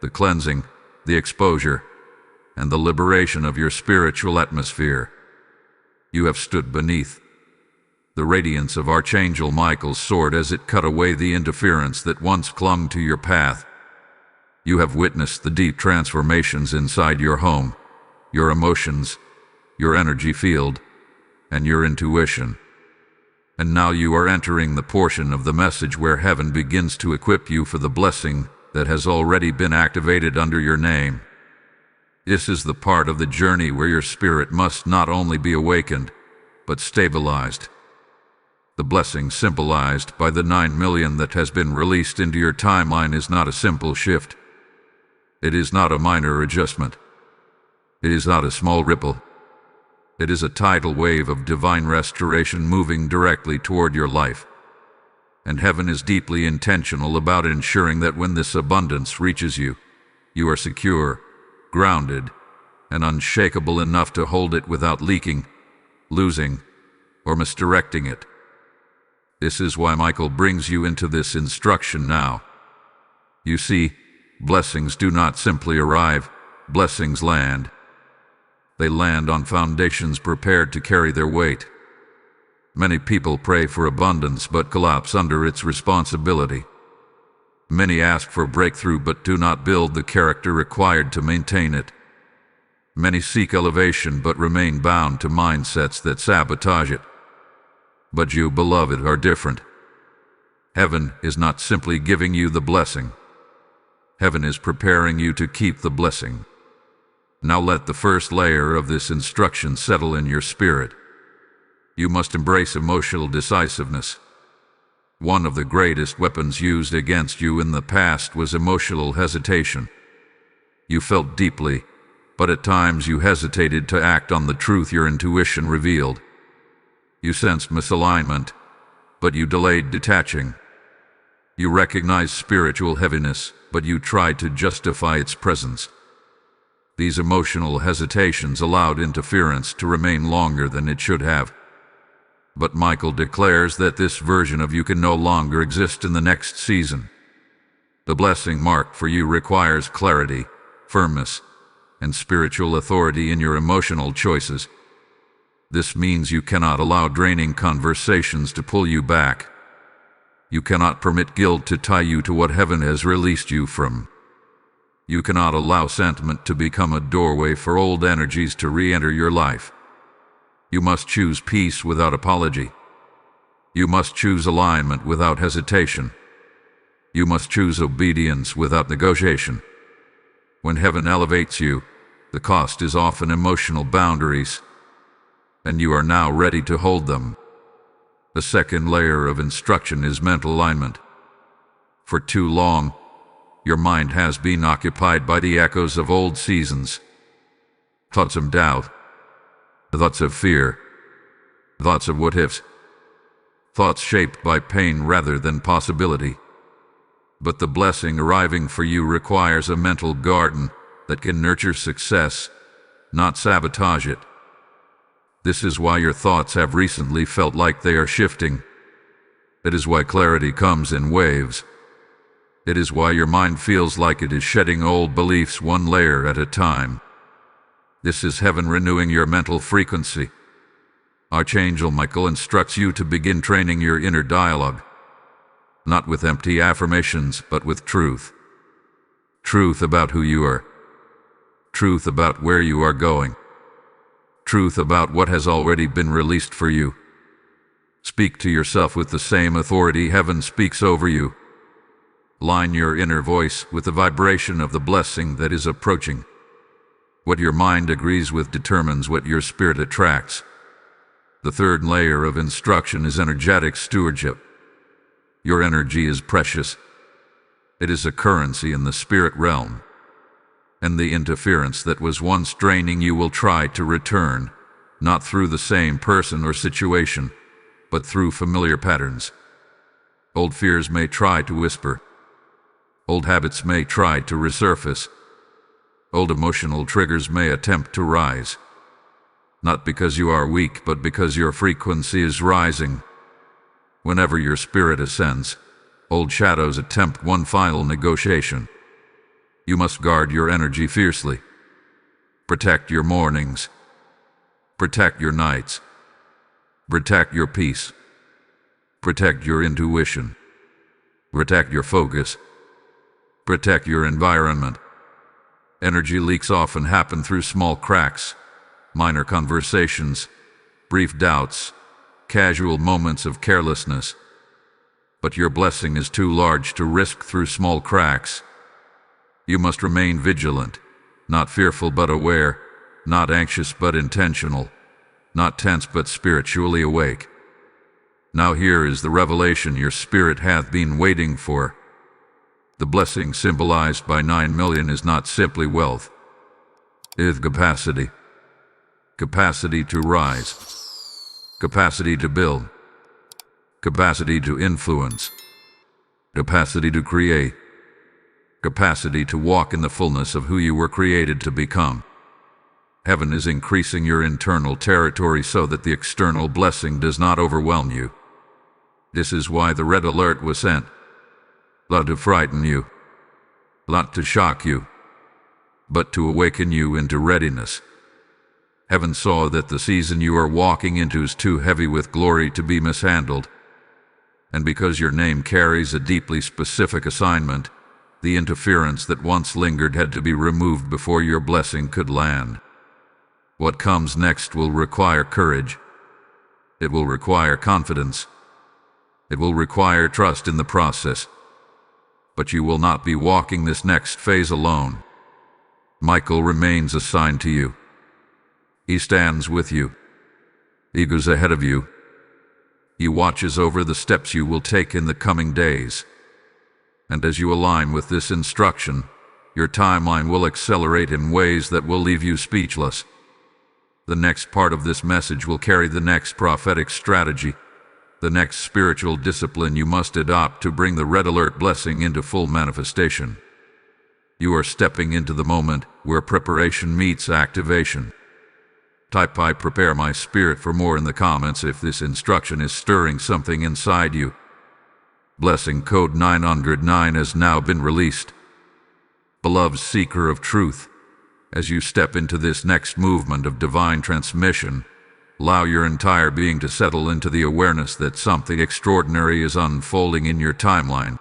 [SPEAKER 1] the cleansing, the exposure, and the liberation of your spiritual atmosphere. You have stood beneath the radiance of Archangel Michael's sword as it cut away the interference that once clung to your path. You have witnessed the deep transformations inside your home, your emotions, your energy field, and your intuition. And now you are entering the portion of the message where heaven begins to equip you for the blessing that has already been activated under your name. This is the part of the journey where your spirit must not only be awakened, but stabilized. The blessing symbolized by the 9 million that has been released into your timeline is not a simple shift. It is not a minor adjustment. It is not a small ripple. It is a tidal wave of divine restoration moving directly toward your life. And heaven is deeply intentional about ensuring that when this abundance reaches you, you are secure, grounded, and unshakable enough to hold it without leaking, losing, or misdirecting it. This is why Michael brings you into this instruction now. You see, blessings do not simply arrive, blessings land. They land on foundations prepared to carry their weight. Many people pray for abundance but collapse under its responsibility. Many ask for breakthrough but do not build the character required to maintain it. Many seek elevation but remain bound to mindsets that sabotage it. But you, beloved, are different. Heaven is not simply giving you the blessing. Heaven is preparing you to keep the blessing. Now let the first layer of this instruction settle in your spirit. You must embrace emotional decisiveness. One of the greatest weapons used against you in the past was emotional hesitation. You felt deeply, but at times you hesitated to act on the truth your intuition revealed. You sensed misalignment, but you delayed detaching. You recognized spiritual heaviness, but you tried to justify its presence. These emotional hesitations allowed interference to remain longer than it should have. But Michael declares that this version of you can no longer exist in the next season. The blessing marked for you requires clarity, firmness, and spiritual authority in your emotional choices. This means you cannot allow draining conversations to pull you back. You cannot permit guilt to tie you to what heaven has released you from. You cannot allow sentiment to become a doorway for old energies to re-enter your life. You must choose peace without apology. You must choose alignment without hesitation. You must choose obedience without negotiation. When heaven elevates you, the cost is often emotional boundaries, and you are now ready to hold them. The second layer of instruction is mental alignment. For too long, your mind has been occupied by the echoes of old seasons. Thoughts of doubt, thoughts of fear, thoughts of what-ifs, thoughts shaped by pain rather than possibility. But the blessing arriving for you requires a mental garden that can nurture success, not sabotage it. This is why your thoughts have recently felt like they are shifting. It is why clarity comes in waves. It is why your mind feels like it is shedding old beliefs one layer at a time. This is heaven renewing your mental frequency. Archangel Michael instructs you to begin training your inner dialogue, not with empty affirmations, but with truth. Truth about who you are. Truth about where you are going. Truth about what has already been released for you. Speak to yourself with the same authority heaven speaks over you. Line your inner voice with the vibration of the blessing that is approaching. What your mind agrees with determines what your spirit attracts. The third layer of instruction is energetic stewardship. Your energy is precious. It is a currency in the spirit realm. And the interference that was once draining you will try to return, not through the same person or situation, but through familiar patterns. Old fears may try to whisper. Old habits may try to resurface. Old emotional triggers may attempt to rise. Not because you are weak, but because your frequency is rising. Whenever your spirit ascends, old shadows attempt one final negotiation. You must guard your energy fiercely. Protect your mornings. Protect your nights. Protect your peace. Protect your intuition. Protect your focus. Protect your environment. Energy leaks often happen through small cracks, minor conversations, brief doubts, casual moments of carelessness. But your blessing is too large to risk through small cracks. You must remain vigilant, not fearful but aware, not anxious but intentional, not tense but spiritually awake. Now here is the revelation your spirit hath been waiting for. The blessing symbolized by 9 million is not simply wealth. It is capacity. Capacity to rise. Capacity to build. Capacity to influence. Capacity to create. Capacity to walk in the fullness of who you were created to become. Heaven is increasing your internal territory so that the external blessing does not overwhelm you. This is why the red alert was sent. Not to frighten you, not to shock you, but to awaken you into readiness. Heaven saw that the season you are walking into is too heavy with glory to be mishandled. And because your name carries a deeply specific assignment, the interference that once lingered had to be removed before your blessing could land. What comes next will require courage. It will require confidence. It will require trust in the process. But you will not be walking this next phase alone. Michael remains assigned to you. He stands with you. He goes ahead of you. He watches over the steps you will take in the coming days. And as you align with this instruction, your timeline will accelerate in ways that will leave you speechless. The next part of this message will carry the next prophetic strategy, the next spiritual discipline you must adopt to bring the red alert blessing into full manifestation. You are stepping into the moment where preparation meets activation. Type "I prepare my spirit" for more in the comments if this instruction is stirring something inside you. Blessing code 909 has now been released. Beloved seeker of truth, as you step into this next movement of divine transmission, allow your entire being to settle into the awareness that something extraordinary is unfolding in your timeline.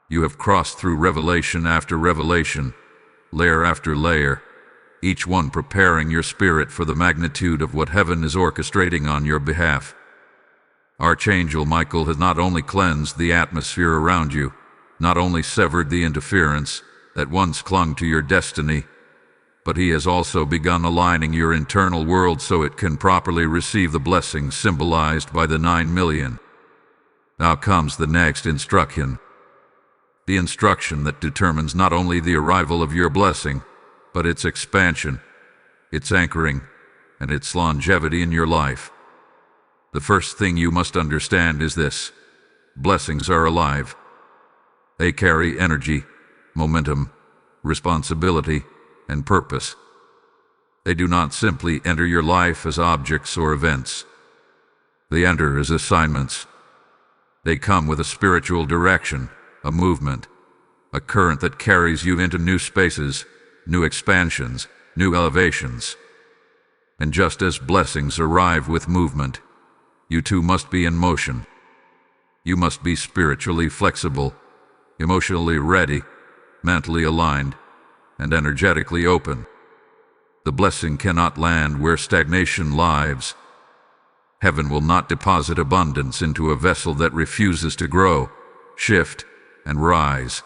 [SPEAKER 1] You have crossed through revelation after revelation, layer after layer, each one preparing your spirit for the magnitude of what heaven is orchestrating on your behalf. Archangel Michael has not only cleansed the atmosphere around you, not only severed the interference that once clung to your destiny, but he has also begun aligning your internal world so it can properly receive the blessing symbolized by the 9 million. Now comes the next instruction. The instruction that determines not only the arrival of your blessing, but its expansion, its anchoring, and its longevity in your life. The first thing you must understand is this: blessings are alive. They carry energy, momentum, responsibility, and purpose. They do not simply enter your life as objects or events. They enter as assignments. They come with a spiritual direction, a movement, a current that carries you into new spaces, new expansions, new elevations. And just as blessings arrive with movement, you too must be in motion. You must be spiritually flexible, emotionally ready, mentally aligned, and energetically open. The blessing cannot land where stagnation lives. Heaven will not deposit abundance into a vessel that refuses to grow, shift, and rise.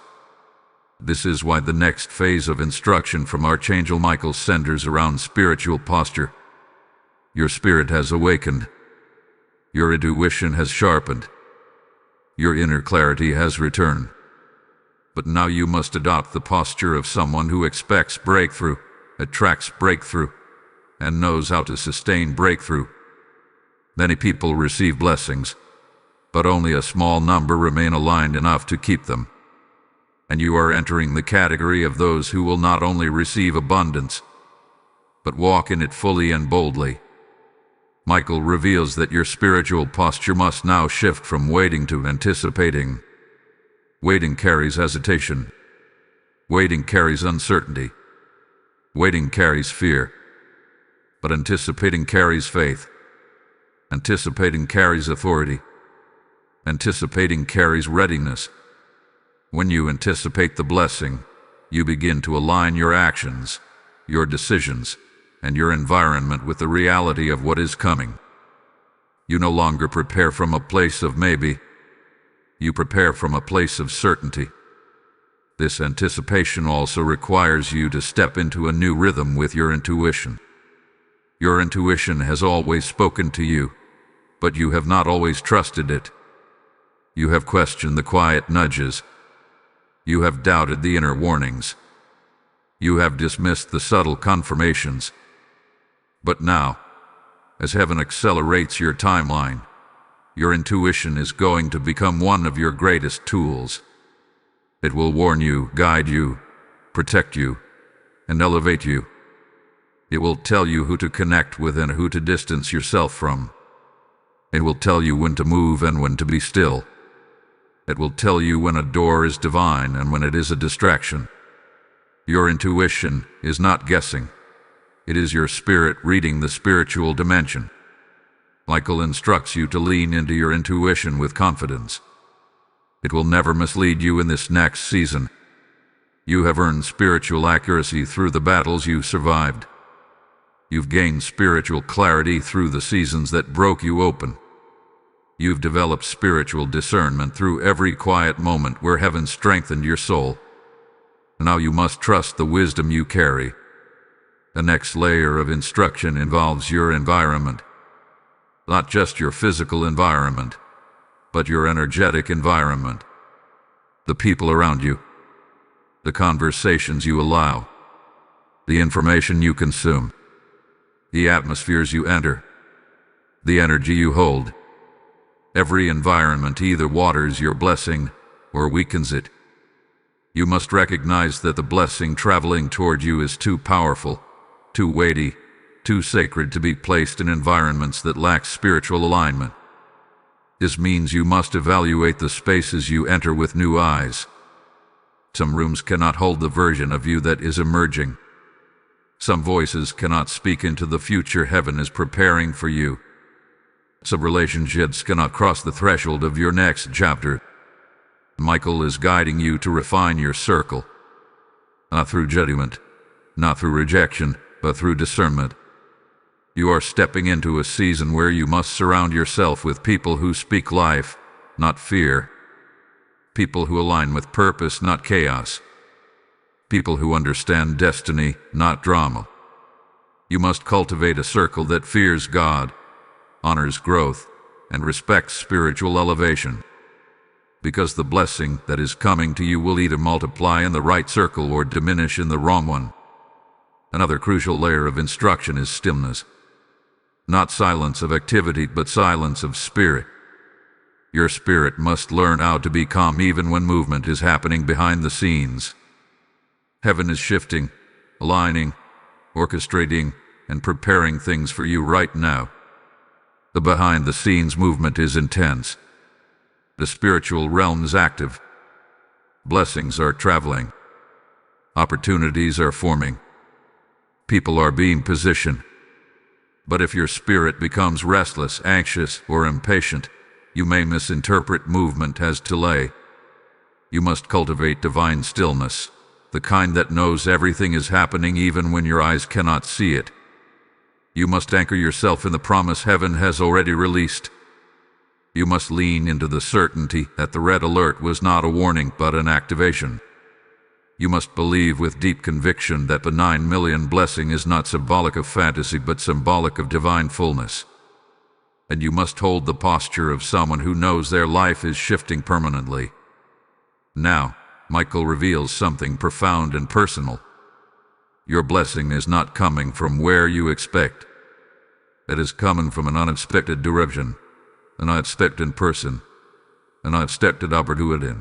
[SPEAKER 1] This is why the next phase of instruction from Archangel Michael centers around spiritual posture. Your spirit has awakened. Your intuition has sharpened. Your inner clarity has returned. But now you must adopt the posture of someone who expects breakthrough, attracts breakthrough, and knows how to sustain breakthrough. Many people receive blessings, but only a small number remain aligned enough to keep them. And you are entering the category of those who will not only receive abundance, but walk in it fully and boldly. Michael reveals that your spiritual posture must now shift from waiting to anticipating. Waiting carries hesitation. Waiting carries uncertainty. Waiting carries fear. But anticipating carries faith. Anticipating carries authority. Anticipating carries readiness. When you anticipate the blessing, you begin to align your actions, your decisions, and your environment with the reality of what is coming. You no longer prepare from a place of maybe. You prepare from a place of certainty. This anticipation also requires you to step into a new rhythm with your intuition. Your intuition has always spoken to you, but you have not always trusted it. You have questioned the quiet nudges. You have doubted the inner warnings. You have dismissed the subtle confirmations. But now, as heaven accelerates your timeline, your intuition is going to become one of your greatest tools. It will warn you, guide you, protect you, and elevate you. It will tell you who to connect with and who to distance yourself from. It will tell you when to move and when to be still. It will tell you when a door is divine and when it is a distraction. Your intuition is not guessing. It is your spirit reading the spiritual dimension. Michael instructs you to lean into your intuition with confidence. It will never mislead you in this next season. You have earned spiritual accuracy through the battles you survived. You've gained spiritual clarity through the seasons that broke you open. You've developed spiritual discernment through every quiet moment where heaven strengthened your soul. Now you must trust the wisdom you carry. The next layer of instruction involves your environment. Not just your physical environment, but your energetic environment. The people around you. The conversations you allow. The information you consume. The atmospheres you enter. The energy you hold. Every environment either waters your blessing or weakens it. You must recognize that the blessing traveling toward you is too powerful, too weighty, too sacred to be placed in environments that lack spiritual alignment. This means you must evaluate the spaces you enter with new eyes. Some rooms cannot hold the version of you that is emerging. Some voices cannot speak into the future heaven is preparing for you. Some relationships cannot cross the threshold of your next chapter. Michael is guiding you to refine your circle. Not through judgment, not through rejection, but through discernment. You are stepping into a season where you must surround yourself with people who speak life, not fear. People who align with purpose, not chaos. People who understand destiny, not drama. You must cultivate a circle that fears God, honors growth, and respects spiritual elevation. Because the blessing that is coming to you will either multiply in the right circle or diminish in the wrong one. Another crucial layer of instruction is stillness. Not silence of activity, but silence of spirit. Your spirit must learn how to be calm even when movement is happening behind the scenes. Heaven is shifting, aligning, orchestrating, and preparing things for you right now. The behind-the-scenes movement is intense. The spiritual realm is active. Blessings are traveling. Opportunities are forming. People are being positioned. But if your spirit becomes restless, anxious, or impatient, you may misinterpret movement as delay. You must cultivate divine stillness, the kind that knows everything is happening even when your eyes cannot see it. You must anchor yourself in the promise heaven has already released. You must lean into the certainty that the red alert was not a warning but an activation. You must believe with deep conviction that the 9 million blessing is not symbolic of fantasy but symbolic of divine fullness. And you must hold the posture of someone who knows their life is shifting permanently. Now, Michael reveals something profound and personal. Your blessing is not coming from where you expect. It is coming from an unexpected direction, an unexpected person, an unexpected opportunity,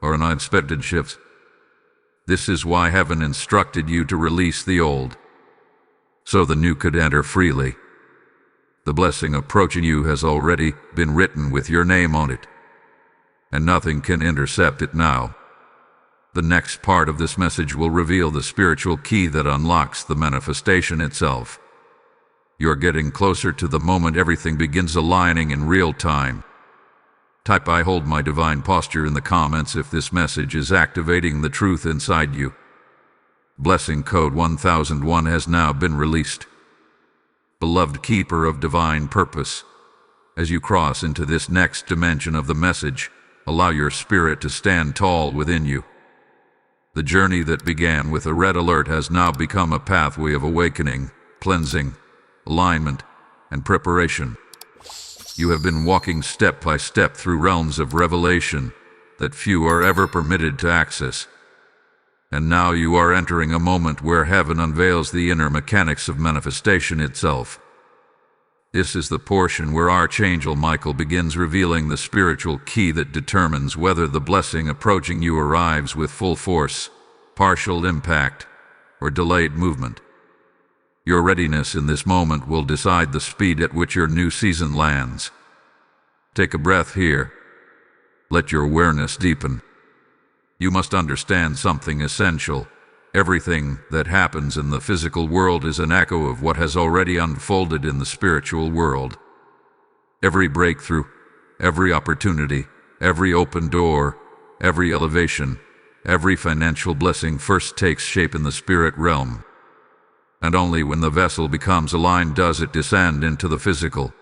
[SPEAKER 1] or an unexpected shift. This is why heaven instructed you to release the old, so the new could enter freely. The blessing approaching you has already been written with your name on it, and nothing can intercept it now. The next part of this message will reveal the spiritual key that unlocks the manifestation itself. You're getting closer to the moment everything begins aligning in real time. Type "I hold my divine posture" in the comments if this message is activating the truth inside you. Blessing code 1001 has now been released. Beloved keeper of divine purpose, as you cross into this next dimension of the message, allow your spirit to stand tall within you. The journey that began with a red alert has now become a pathway of awakening, cleansing, alignment, and preparation. You have been walking step by step through realms of revelation that few are ever permitted to access. And now you are entering a moment where heaven unveils the inner mechanics of manifestation itself. This is the portion where Archangel Michael begins revealing the spiritual key that determines whether the blessing approaching you arrives with full force, partial impact, or delayed movement. Your readiness in this moment will decide the speed at which your new season lands. Take a breath here. Let your awareness deepen. You must understand something essential. Everything that happens in the physical world is an echo of what has already unfolded in the spiritual world. Every breakthrough, every opportunity, every open door, every elevation, every financial blessing first takes shape in the spirit realm. And only when the vessel becomes aligned does it descend into the physical.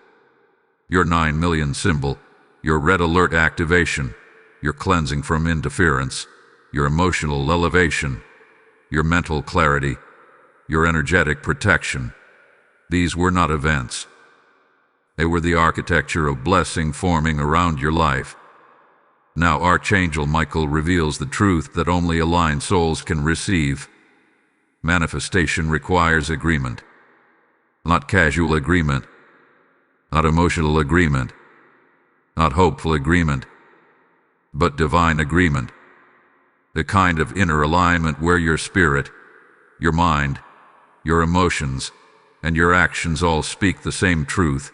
[SPEAKER 1] Your 9 million symbol, your red alert activation, your cleansing from interference, your emotional elevation, your mental clarity, your energetic protection. These were not events. They were the architecture of blessing forming around your life. Now Archangel Michael reveals the truth that only aligned souls can receive. Manifestation requires agreement. Not casual agreement. Not emotional agreement. Not hopeful agreement. But divine agreement. The kind of inner alignment where your spirit, your mind, your emotions, and your actions all speak the same truth.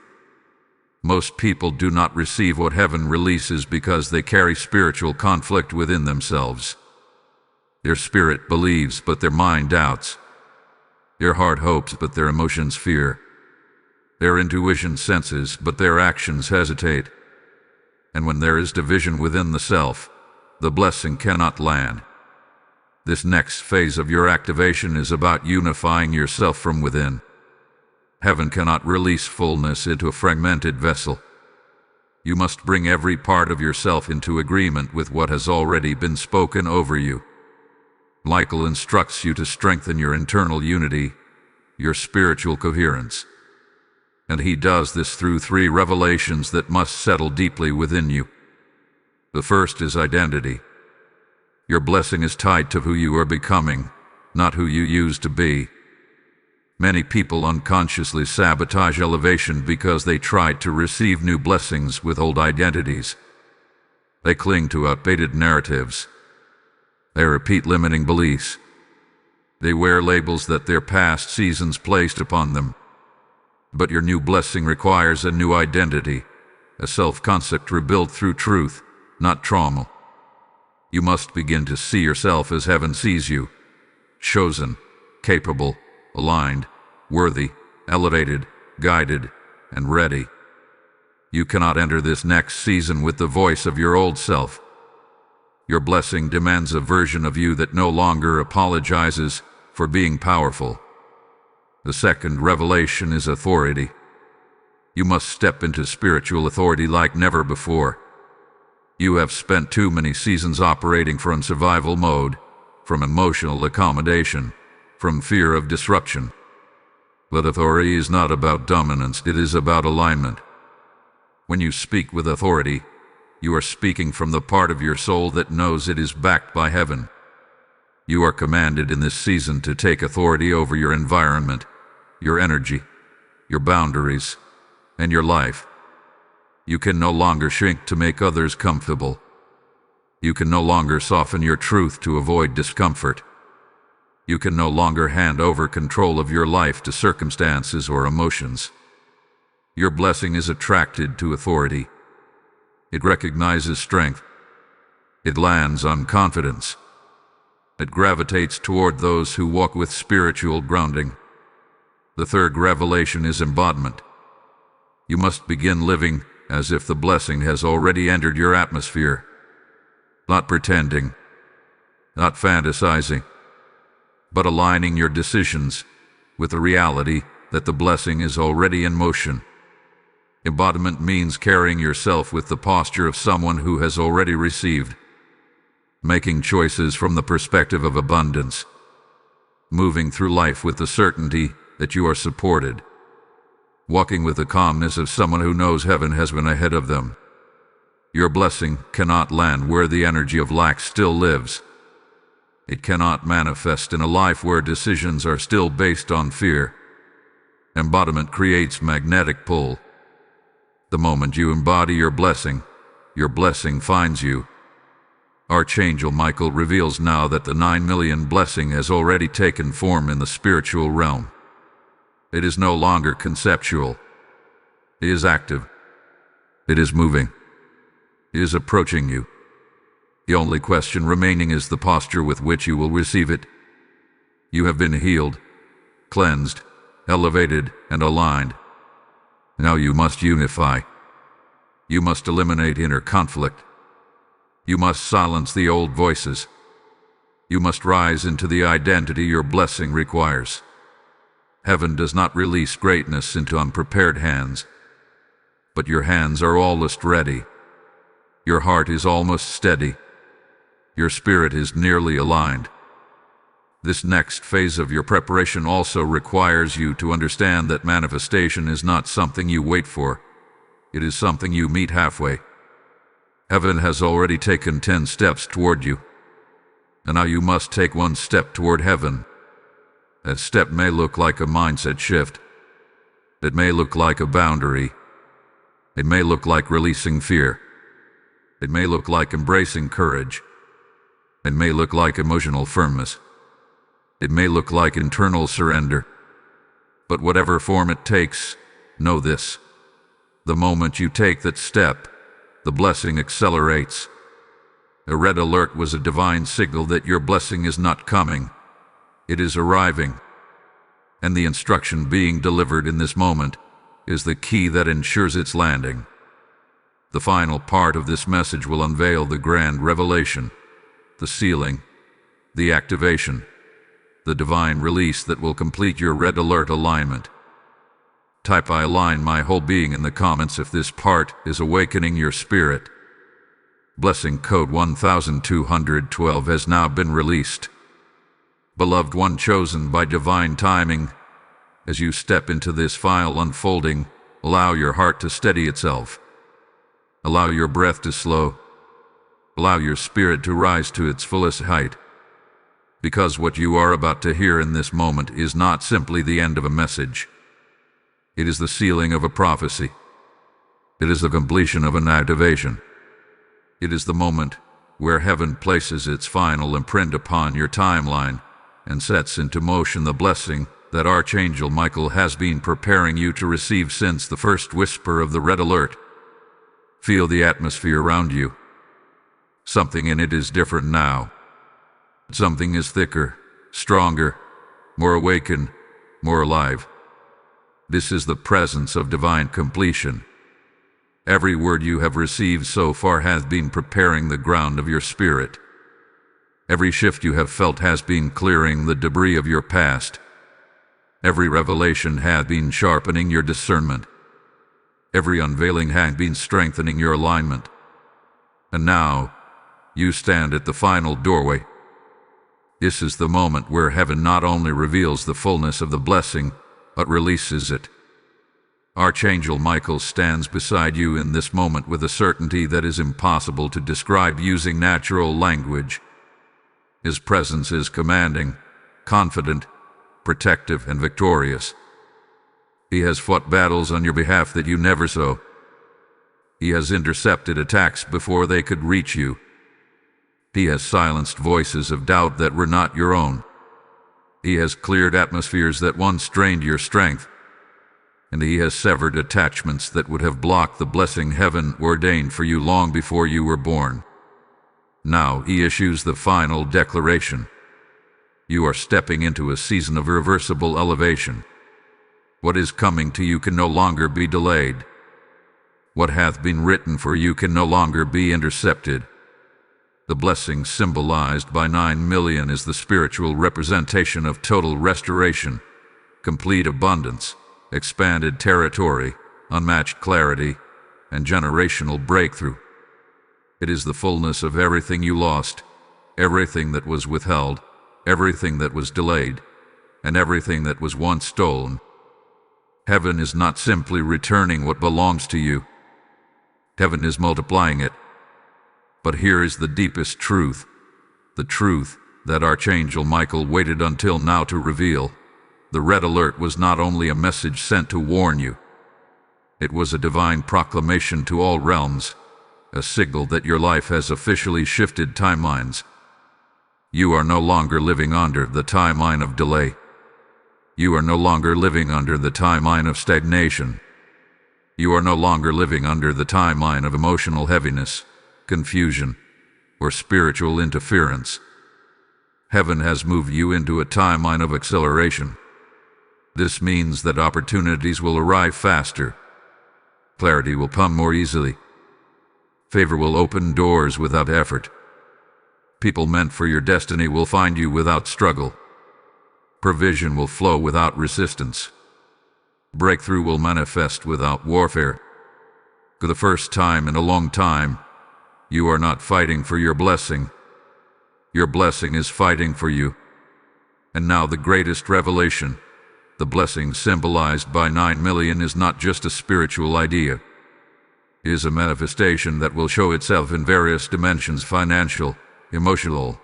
[SPEAKER 1] Most people do not receive what heaven releases because they carry spiritual conflict within themselves. Their spirit believes, but their mind doubts. Their heart hopes, but their emotions fear. Their intuition senses, but their actions hesitate. And when there is division within the self, the blessing cannot land. This next phase of your activation is about unifying yourself from within. Heaven cannot release fullness into a fragmented vessel. You must bring every part of yourself into agreement with what has already been spoken over you. Michael instructs you to strengthen your internal unity, your spiritual coherence. And he does this through 3 revelations that must settle deeply within you. The first is identity. Your blessing is tied to who you are becoming, not who you used to be. Many people unconsciously sabotage elevation because they try to receive new blessings with old identities. They cling to outdated narratives. They repeat limiting beliefs. They wear labels that their past seasons placed upon them. But your new blessing requires a new identity, a self-concept rebuilt through truth, not trauma. You must begin to see yourself as heaven sees you, chosen, capable, aligned, worthy, elevated, guided, and ready. You cannot enter this next season with the voice of your old self. Your blessing demands a version of you that no longer apologizes for being powerful. The second revelation is authority. You must step into spiritual authority like never before. You have spent too many seasons operating from survival mode, from emotional accommodation, from fear of disruption. But authority is not about dominance, it is about alignment. When you speak with authority, you are speaking from the part of your soul that knows it is backed by heaven. You are commanded in this season to take authority over your environment, your energy, your boundaries, and your life. You can no longer shrink to make others comfortable. You can no longer soften your truth to avoid discomfort. You can no longer hand over control of your life to circumstances or emotions. Your blessing is attracted to authority. It recognizes strength. It lands on confidence. It gravitates toward those who walk with spiritual grounding. The third revelation is embodiment. You must begin living as if the blessing has already entered your atmosphere. Not pretending, not fantasizing, but aligning your decisions with the reality that the blessing is already in motion. Embodiment means carrying yourself with the posture of someone who has already received, making choices from the perspective of abundance, moving through life with the certainty that you are supported, walking with the calmness of someone who knows heaven has been ahead of them. Your blessing cannot land where the energy of lack still lives. It cannot manifest in a life where decisions are still based on fear. Embodiment creates magnetic pull. The moment you embody your blessing finds you. Archangel Michael reveals now that the 9 million blessing has already taken form in the spiritual realm. It is no longer conceptual. It is active. It is moving. It is approaching you. The only question remaining is the posture with which you will receive it. You have been healed, cleansed, elevated, and aligned. Now you must unify. You must eliminate inner conflict. You must silence the old voices. You must rise into the identity your blessing requires. Heaven does not release greatness into unprepared hands, but your hands are almost ready. Your heart is almost steady. Your spirit is nearly aligned. This next phase of your preparation also requires you to understand that manifestation is not something you wait for. It is something you meet halfway. Heaven has already taken 10 steps toward you, and now you must take 1 step toward heaven. That step may look like a mindset shift. It may look like a boundary. It may look like releasing fear. It may look like embracing courage. It may look like emotional firmness. It may look like internal surrender. But whatever form it takes, know this. The moment you take that step, the blessing accelerates. A red alert was a divine signal that your blessing is not coming. It is arriving. And the instruction being delivered in this moment is the key that ensures its landing. The final part of this message will unveil the grand revelation, the sealing, the activation, the divine release that will complete your red alert alignment. Type "I align my whole being" in the comments if this part is awakening your spirit. Blessing code 1212 has now been released. Beloved one chosen by divine timing, as you step into this file unfolding, allow your heart to steady itself. Allow your breath to slow. Allow your spirit to rise to its fullest height. Because what you are about to hear in this moment is not simply the end of a message. It is the sealing of a prophecy. It is the completion of an activation. It is the moment where heaven places its final imprint upon your timeline and sets into motion the blessing that Archangel Michael has been preparing you to receive since the first whisper of the red alert. Feel the atmosphere around you. Something in it is different now. Something is thicker, stronger, more awakened, more alive. This is the presence of divine completion. Every word you have received so far has been preparing the ground of your spirit. Every shift you have felt has been clearing the debris of your past. Every revelation has been sharpening your discernment. Every unveiling has been strengthening your alignment. And now, you stand at the final doorway. This is the moment where heaven not only reveals the fullness of the blessing, but releases it. Archangel Michael stands beside you in this moment with a certainty that is impossible to describe using natural language. His presence is commanding, confident, protective, and victorious. He has fought battles on your behalf that you never saw. He has intercepted attacks before they could reach you. He has silenced voices of doubt that were not your own. He has cleared atmospheres that once drained your strength. And he has severed attachments that would have blocked the blessing heaven ordained for you long before you were born. Now he issues the final declaration. You are stepping into a season of irreversible elevation. What is coming to you can no longer be delayed. What hath been written for you can no longer be intercepted. The blessing symbolized by 9 million is the spiritual representation of total restoration, complete abundance, expanded territory, unmatched clarity, and generational breakthrough. It is the fullness of everything you lost, everything that was withheld, everything that was delayed, and everything that was once stolen. Heaven is not simply returning what belongs to you. Heaven is multiplying it. But here is the deepest truth, the truth that Archangel Michael waited until now to reveal. The red alert was not only a message sent to warn you. It was a divine proclamation to all realms, a signal that your life has officially shifted timelines. You are no longer living under the timeline of delay. You are no longer living under the timeline of stagnation. You are no longer living under the timeline of emotional heaviness, confusion, or spiritual interference. Heaven has moved you into a timeline of acceleration. This means that opportunities will arrive faster. Clarity will come more easily. Favor will open doors without effort. People meant for your destiny will find you without struggle. Provision will flow without resistance. Breakthrough will manifest without warfare. For the first time in a long time, you are not fighting for your blessing. Your blessing is fighting for you. And now the greatest revelation, the blessing symbolized by 9 million, is not just a spiritual idea. It is a manifestation that will show itself in various dimensions: financial, emotional,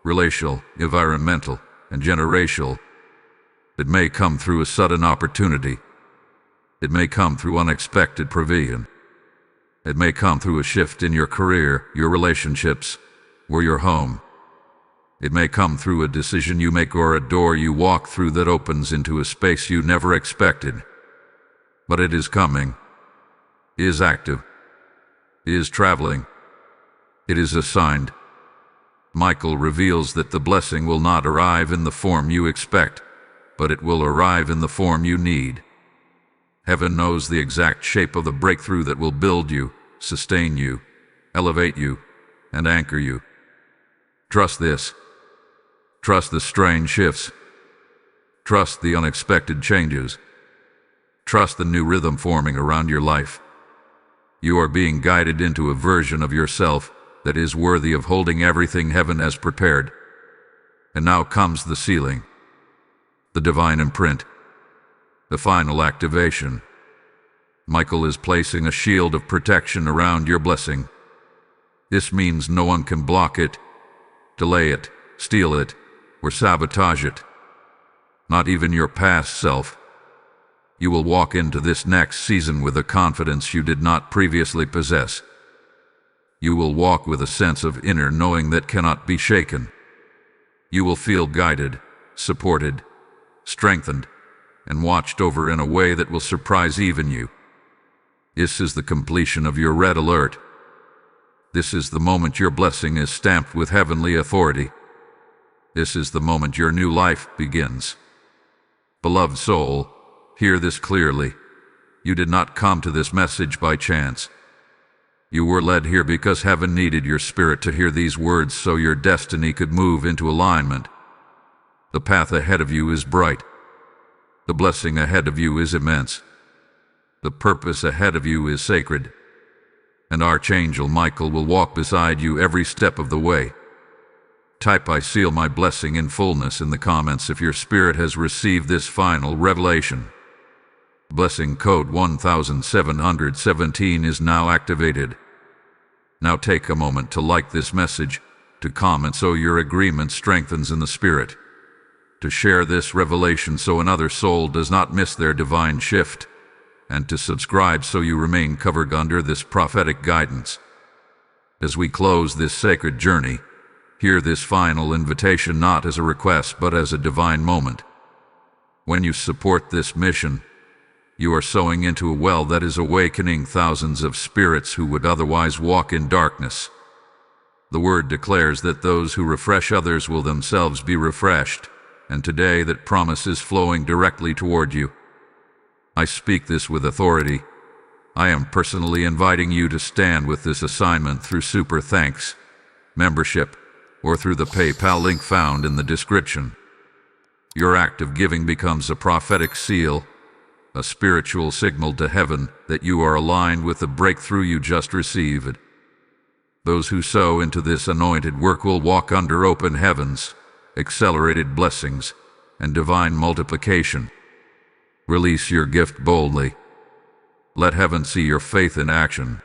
[SPEAKER 1] relational, environmental, and generational. It may come through a sudden opportunity. It may come through unexpected provision. It may come through a shift in your career, your relationships, or your home. It may come through a decision you make or a door you walk through that opens into a space you never expected. But it is coming. It is active. It is traveling. It is assigned. Michael reveals that the blessing will not arrive in the form you expect, but it will arrive in the form you need. Heaven knows the exact shape of the breakthrough that will build you, sustain you, elevate you, and anchor you. Trust this. Trust the strange shifts. Trust the unexpected changes. Trust the new rhythm forming around your life. You are being guided into a version of yourself that is worthy of holding everything heaven has prepared. And now comes the sealing, the divine imprint, the final activation. Michael is placing a shield of protection around your blessing. This means no one can block it, delay it, steal it, or sabotage it. Not even your past self. You will walk into this next season with a confidence you did not previously possess. You will walk with a sense of inner knowing that cannot be shaken. You will feel guided, supported, strengthened, and watched over in a way that will surprise even you. This is the completion of your red alert. This is the moment your blessing is stamped with heavenly authority. This is the moment your new life begins. Beloved soul, hear this clearly. You did not come to this message by chance. You were led here because heaven needed your spirit to hear these words so your destiny could move into alignment. The path ahead of you is bright. The blessing ahead of you is immense. The purpose ahead of you is sacred. And Archangel Michael will walk beside you every step of the way. Type "I seal my blessing in fullness" in the comments if your spirit has received this final revelation. Blessing code 1717 is now activated. Now take a moment to like this message, to comment so your agreement strengthens in the spirit, to share this revelation so another soul does not miss their divine shift, and to subscribe so you remain covered under this prophetic guidance. As we close this sacred journey, hear this final invitation not as a request but as a divine moment. When you support this mission, you are sowing into a well that is awakening thousands of spirits who would otherwise walk in darkness. The word declares that those who refresh others will themselves be refreshed, and today that promise is flowing directly toward you. I speak this with authority. I am personally inviting you to stand with this assignment through super thanks, membership, or through the PayPal link found in the description. Your act of giving becomes a prophetic seal, a spiritual signal to heaven that you are aligned with the breakthrough you just received. Those who sow into this anointed work will walk under open heavens, accelerated blessings, and divine multiplication. Release your gift boldly. Let heaven see your faith in action.